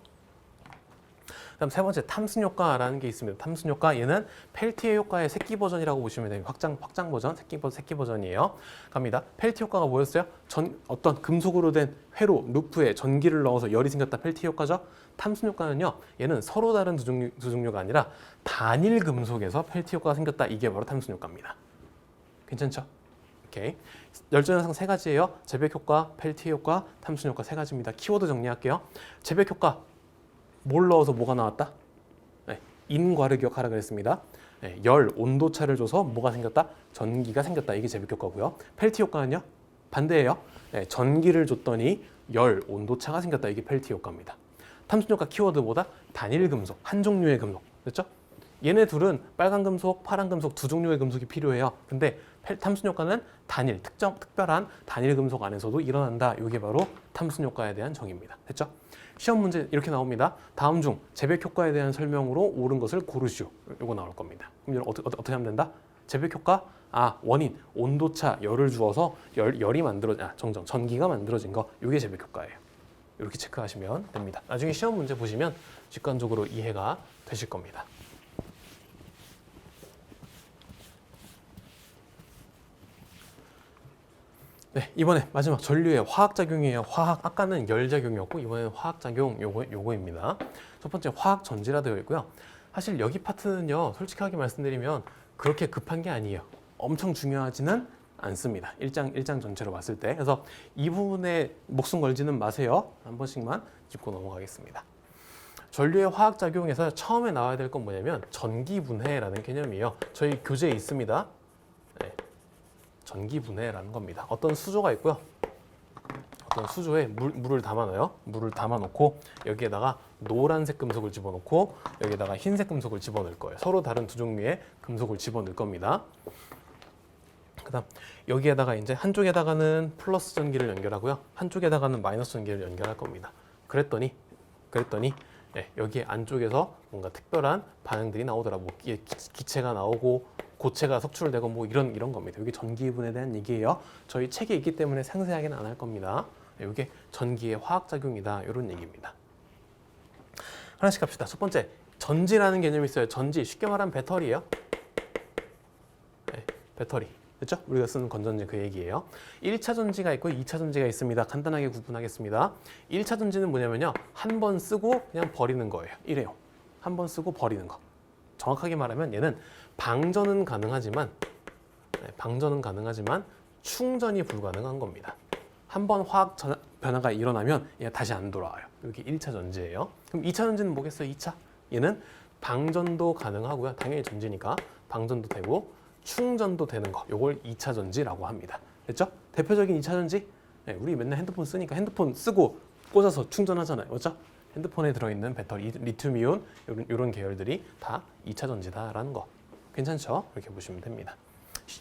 S1: 그다음 세 번째 탐슨 효과라는 게 있습니다. 탐슨 효과 얘는 펠티의 효과의 새끼 버전이라고 보시면 돼요. 확장 버전, 새끼 버전이에요. 갑니다. 펠티 효과가 뭐였어요? 어떤 금속으로 된 회로 루프에 전기를 넣어서 열이 생겼다. 펠티 효과죠. 탐슨 효과는요. 얘는 서로 다른 두 종류가 아니라 단일 금속에서 펠티 효과가 생겼다. 이게 바로 탐슨 효과입니다. 괜찮죠? 오케이. 열전 현상 세 가지예요. 제백 효과, 펠티 효과, 탐슨 효과 세 가지입니다. 키워드 정리할게요. 제백 효과 뭘 넣어서 뭐가 나왔다? 네, 인과를 기억하라 그랬습니다. 네, 열, 온도차를 줘서 뭐가 생겼다? 전기가 생겼다. 이게 제백 효과고요. 펠티 효과는요? 반대예요. 네, 전기를 줬더니 열, 온도차가 생겼다. 이게 펠티 효과입니다. 탐슨 효과 키워드보다 단일 금속, 한 종류의 금속. 됐죠? 얘네 둘은 빨간 금속, 파란 금속 두 종류의 금속이 필요해요. 근데 탐슨 효과는 단일, 특별한 단일 금속 안에서도 일어난다. 이게 바로 탐슨 효과에 대한 정의입니다. 됐죠? 시험 문제 이렇게 나옵니다. 다음 중 제백 효과에 대한 설명으로 옳은 것을 고르시오. 이거 나올 겁니다. 그럼 어떻게 하면 된다? 제백 효과, 원인, 온도차, 열을 주어서 열이 전기가 만들어진 거. 이게 제백 효과예요. 이렇게 체크하시면 됩니다. 나중에 시험 문제 보시면 직관적으로 이해가 되실 겁니다. 네, 이번에 마지막 전류의 화학작용이에요. 아까는 열작용이었고 이번에는 화학작용 요거입니다. 첫 번째 화학전지라 되어 있고요. 사실 여기 파트는요. 솔직하게 말씀드리면 그렇게 급한 게 아니에요. 엄청 중요하지는 않습니다. 1장 전체로 봤을 때. 그래서 이 부분에 목숨 걸지는 마세요. 한 번씩만 짚고 넘어가겠습니다. 전류의 화학작용에서 처음에 나와야 될 건 뭐냐면 전기분해라는 개념이에요. 저희 교재에 있습니다. 네. 전기분해라는 겁니다. 어떤 수조가 있고요. 어떤 수조에 물을 담아놔요. 물을 담아놓고 여기에다가 노란색 금속을 집어넣고 여기에다가 흰색 금속을 집어넣을 거예요. 서로 다른 두 종류의 금속을 집어넣을 겁니다. 그다음 여기에다가 이제 한쪽에다가는 플러스 전기를 연결하고요. 한쪽에다가는 마이너스 전기를 연결할 겁니다. 그랬더니 예, 여기 안쪽에서 뭔가 특별한 반응들이 나오더라. 뭐 기체가 나오고 고체가 석출되고 뭐 이런 겁니다. 이게 전기분에 대한 얘기예요. 저희 책에 있기 때문에 상세하게는 안 할 겁니다. 이게 전기의 화학작용이다. 이런 얘기입니다. 하나씩 갑시다. 첫 번째, 전지라는 개념이 있어요. 전지, 쉽게 말하면 배터리예요. 네, 배터리. 그렇죠? 우리가 쓰는 건전지 그 얘기예요. 1차 전지가 있고 2차 전지가 있습니다. 간단하게 구분하겠습니다. 1차 전지는 뭐냐면요. 한 번 쓰고 그냥 버리는 거예요. 이래요. 한 번 쓰고 버리는 거. 정확하게 말하면 얘는 방전은 가능하지만 충전이 불가능한 겁니다. 한 번 화학 변화가 일어나면 얘가 다시 안 돌아와요. 이게 1차 전지예요. 그럼 2차 전지는 뭐겠어요? 2차. 얘는 방전도 가능하고요. 당연히 전지니까 방전도 되고 충전도 되는 거. 요걸 2차 전지라고 합니다. 됐죠? 대표적인 2차 전지? 네, 우리 맨날 핸드폰 쓰니까 핸드폰 쓰고 꽂아서 충전하잖아요. 그렇죠? 핸드폰에 들어있는 배터리, 리튬이온 이런 계열들이 다 2차 전지다라는 거. 괜찮죠? 이렇게 보시면 됩니다.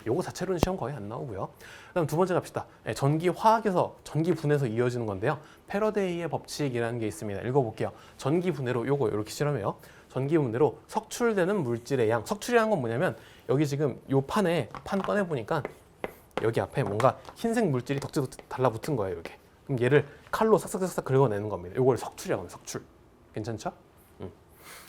S1: 요거 자체로는 시험 거의 안 나오고요. 그다음 두 번째 갑시다. 전기 화학에서 전기 분해에서 이어지는 건데요. 패러데이의 법칙이라는 게 있습니다. 읽어볼게요. 전기 분해로 요거 이렇게 실험해요. 전기 분해로 석출되는 물질의 양. 석출이라는 건 뭐냐면 여기 지금 요 판에 판 꺼내 보니까 여기 앞에 뭔가 흰색 물질이 덕지덕지 달라붙은 거예요. 이렇게. 그럼 얘를 칼로 싹싹싹 긁어내는 겁니다. 요걸 석출이라고 합니다. 석출. 괜찮죠?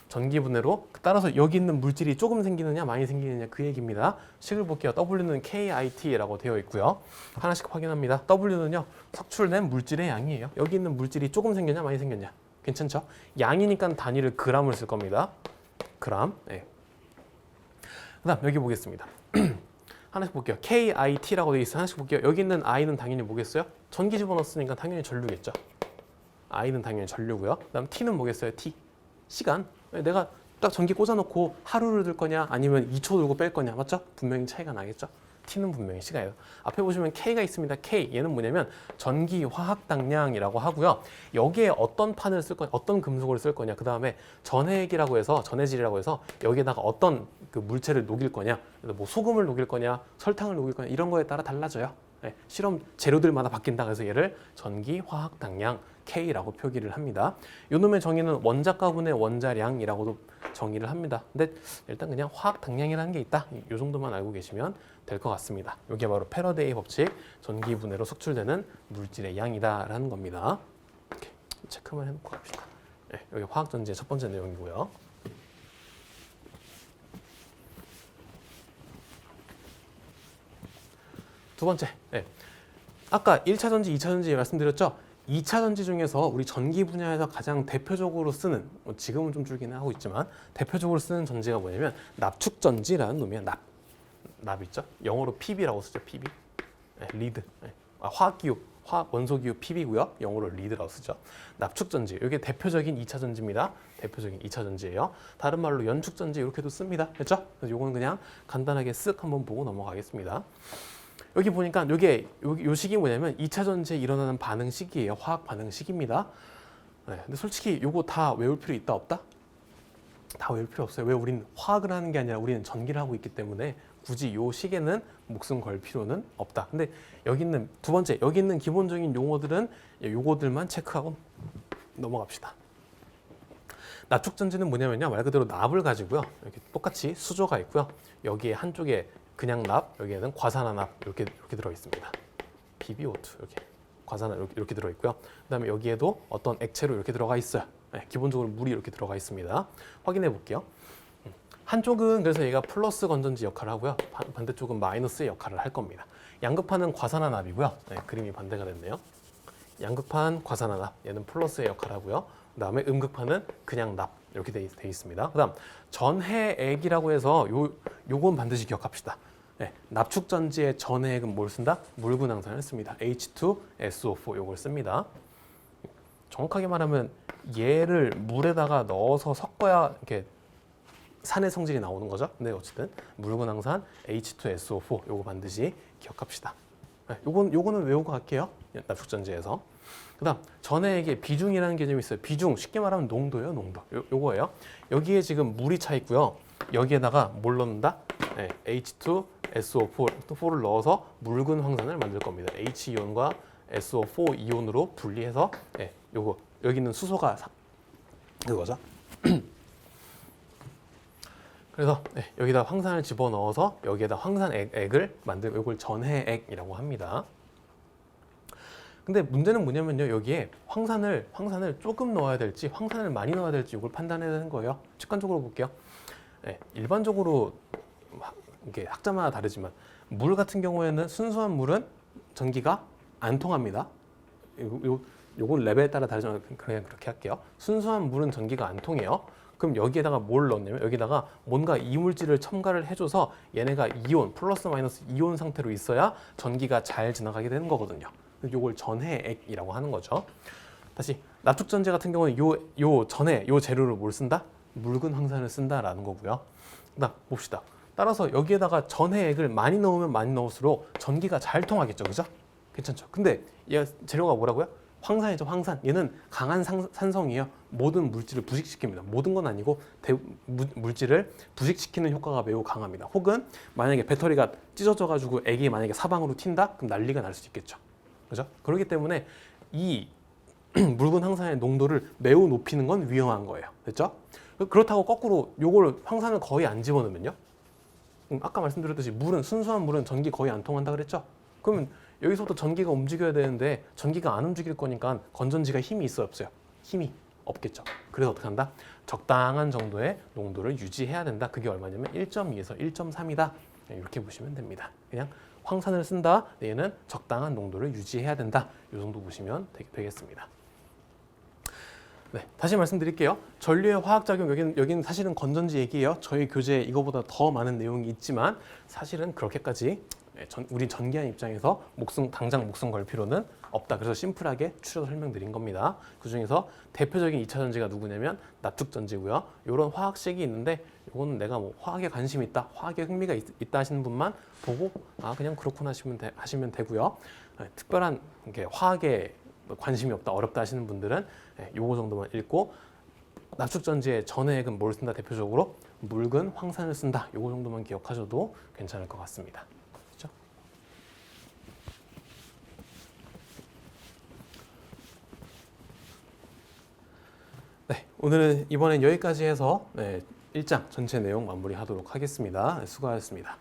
S1: 전기 분해로 따라서 여기 있는 물질이 조금 생기느냐 많이 생기느냐 그 얘기입니다. 식을 볼게요. W는 KIT라고 되어 있고요. 하나씩 확인합니다. W는요. 석출된 물질의 양이에요. 여기 있는 물질이 조금 생겼냐 많이 생겼냐. 괜찮죠? 양이니까 단위를 g을 쓸 겁니다. 그램. 네. 그다음 여기 보겠습니다. 하나씩 볼게요. KIT라고 되어 있어요. 하나씩 볼게요. 여기 있는 I는 당연히 뭐겠어요? 전기 집어넣었으니까 당연히 전류겠죠. I는 당연히 전류고요. 그다음 T는 뭐겠어요? T. 시간. 내가 딱 전기 꽂아놓고 하루를 들 거냐 아니면 2초 들고 뺄 거냐. 맞죠? 분명히 차이가 나겠죠. T는 분명히 시간이에요. 앞에 보시면 K가 있습니다. K. 얘는 뭐냐면 전기 화학 당량이라고 하고요. 여기에 어떤 판을 쓸 거냐, 어떤 금속을 쓸 거냐. 그 다음에 전해질이라고 해서 여기에다가 어떤 그 물체를 녹일 거냐. 뭐 소금을 녹일 거냐, 설탕을 녹일 거냐 이런 거에 따라 달라져요. 네, 실험 재료들마다 바뀐다. 그래서 얘를 전기 화학 당량 K라고 표기를 합니다. 요놈의 정의는 원자가분의 원자량이라고도 정의를 합니다. 근데 일단 그냥 화학 당량이라는 게 있다. 이 정도만 알고 계시면 될 것 같습니다. 이게 바로 패러데이 법칙, 전기 분해로 석출되는 물질의 양이다라는 겁니다. 이렇게 체크만 해놓고 갑시다. 네, 여기 화학 전지의 첫 번째 내용이고요. 두 번째, 네. 아까 1차 전지, 2차 전지 말씀드렸죠? 2차 전지 중에서 우리 전기 분야에서 가장 대표적으로 쓰는, 지금은 좀 줄기는 하고 있지만 대표적으로 쓰는 전지가 뭐냐면 납축 전지라는 놈이야. 납 있죠? 영어로 PB라고 쓰죠. PB. 네, 리드. 네. 화학기후, 원소기후 PB고요. 영어로 리드라고 쓰죠. 납축 전지. 이게 대표적인 2차 전지입니다. 대표적인 2차 전지예요. 다른 말로 연축 전지 이렇게도 씁니다. 그렇죠? 그래서 요거는 그냥 간단하게 쓱 한번 보고 넘어가겠습니다. 여기 보니까 요 시기 뭐냐면 2차 전지에 일어나는 반응 시기예요. 화학 반응 시기입니다. 네, 근데 솔직히 요거 다 외울 필요 있다 없다? 다 외울 필요 없어요. 왜 우리는 화학을 하는 게 아니라 우리는 전기를 하고 있기 때문에 굳이 요 시계는 목숨 걸 필요는 없다. 근데 여기 있는 두 번째 여기 있는 기본적인 용어들은 요거들만 체크하고 넘어갑시다. 납축 전지는 뭐냐면요. 말 그대로 납을 가지고요. 이렇게 똑같이 수조가 있고요. 여기에 한쪽에 그냥 납, 여기에는 과산화납 이렇게 들어 있습니다. PbO2 이렇게 과산화 이렇게 들어 있고요. 그다음에 여기에도 어떤 액체로 이렇게 들어가 있어요. 네, 기본적으로 물이 이렇게 들어가 있습니다. 확인해 볼게요. 한쪽은 그래서 얘가 플러스 건전지 역할을 하고요. 반대쪽은 마이너스의 역할을 할 겁니다. 양극판은 과산화납이고요. 네, 그림이 반대가 됐네요. 양극판 과산화납, 얘는 플러스의 역할을 하고요. 그다음에 음극판은 그냥 납 이렇게 돼 있습니다. 그다음 전해액이라고 해서 요건 반드시 기억합시다. 네, 납축 전지의 전해액은 뭘 쓴다? 물구낭산을 씁니다. H2SO4 요걸 씁니다. 정확하게 말하면 얘를 물에다가 넣어서 섞어야 이렇게 산의 성질이 나오는 거죠. 근데 어쨌든 물구낭산 H2SO4 요거 반드시 기억합시다. 네, 요거는 외우고 갈게요. 납축 전지에서. 그다음 전해액의 비중이라는 개념이 있어요. 비중 쉽게 말하면 농도예요, 농도. 요거예요. 여기에 지금 물이 차 있고요. 여기에다가 뭘 넣는다? 네, H2SO4를 넣어서 묽은 황산을 만들 겁니다. H 이온과 SO4 이온으로 분리해서 네, 요거 여기 있는 수소가 그거죠. 그래서 네, 여기다 황산을 집어넣어서 여기에다 황산액을 만들고 이걸 전해액이라고 합니다. 근데 문제는 뭐냐면요. 여기에 황산을 조금 넣어야 될지 황산을 많이 넣어야 될지 이걸 판단해야 되는 거예요. 직관적으로 볼게요. 네, 일반적으로 이게 학자마다 다르지만 물 같은 경우에는 순수한 물은 전기가 안 통합니다. 요건 레벨에 따라 다르지만 그냥 그렇게 할게요. 순수한 물은 전기가 안 통해요. 그럼 여기에다가 뭘 넣냐면 여기다가 뭔가 이물질을 첨가를 해줘서 얘네가 이온, 플러스 마이너스 이온 상태로 있어야 전기가 잘 지나가게 되는 거거든요. 요걸 전해액이라고 하는 거죠. 다시 납축전제 같은 경우는 요 재료를 뭘 쓴다? 묽은 황산을 쓴다라는 거고요. 그다음 봅시다. 따라서 여기에다가 전해액을 많이 넣으면 많이 넣을수록 전기가 잘 통하겠죠, 그죠? 괜찮죠? 근데 얘 재료가 뭐라고요? 황산이죠, 황산. 얘는 강한 산성이에요. 모든 물질을 부식시킵니다. 모든 건 아니고 물질을 부식시키는 효과가 매우 강합니다. 혹은 만약에 배터리가 찢어져가지고 액이 만약에 사방으로 튄다? 그럼 난리가 날 수 있겠죠. 그죠? 그렇기 때문에 이 묽은 황산의 농도를 매우 높이는 건 위험한 거예요. 됐죠? 그렇다고 거꾸로 요걸 황산을 거의 안 집어넣으면요. 아까 말씀드렸듯이 순수한 물은 전기 거의 안 통한다 그랬죠? 그러면 여기서부터 전기가 움직여야 되는데 전기가 안 움직일 거니까 건전지가 힘이 있어요, 없어요? 힘이 없겠죠. 그래서 어떻게 한다? 적당한 정도의 농도를 유지해야 된다. 그게 얼마냐면 1.2에서 1.3이다. 이렇게 보시면 됩니다. 그냥 황산을 쓴다. 얘는 적당한 농도를 유지해야 된다. 이 정도 보시면 되겠습니다. 네, 다시 말씀드릴게요. 전류의 화학작용, 여기는 사실은 건전지 얘기예요. 저희 교재에 이거보다 더 많은 내용이 있지만 사실은 그렇게까지 우리 전기한 입장에서 당장 목숨 걸 필요는 없다. 그래서 심플하게 추려서 설명드린 겁니다. 그 중에서 대표적인 2차 전지가 누구냐면 납축전지고요. 이런 화학식이 있는데 이거는 내가 뭐 화학에 관심이 있다, 화학에 흥미가 있다 하시는 분만 보고 그냥 그렇구나 하시면 되고요. 특별한 화학에 관심이 없다, 어렵다 하시는 분들은 요거 정도만 읽고 납축전지의 전해액은 뭘 쓴다? 대표적으로 묽은 황산을 쓴다. 요거 정도만 기억하셔도 괜찮을 것 같습니다. 그렇죠? 네, 오늘은 이번엔 여기까지 해서 1장 전체 내용 마무리하도록 하겠습니다. 수고하셨습니다.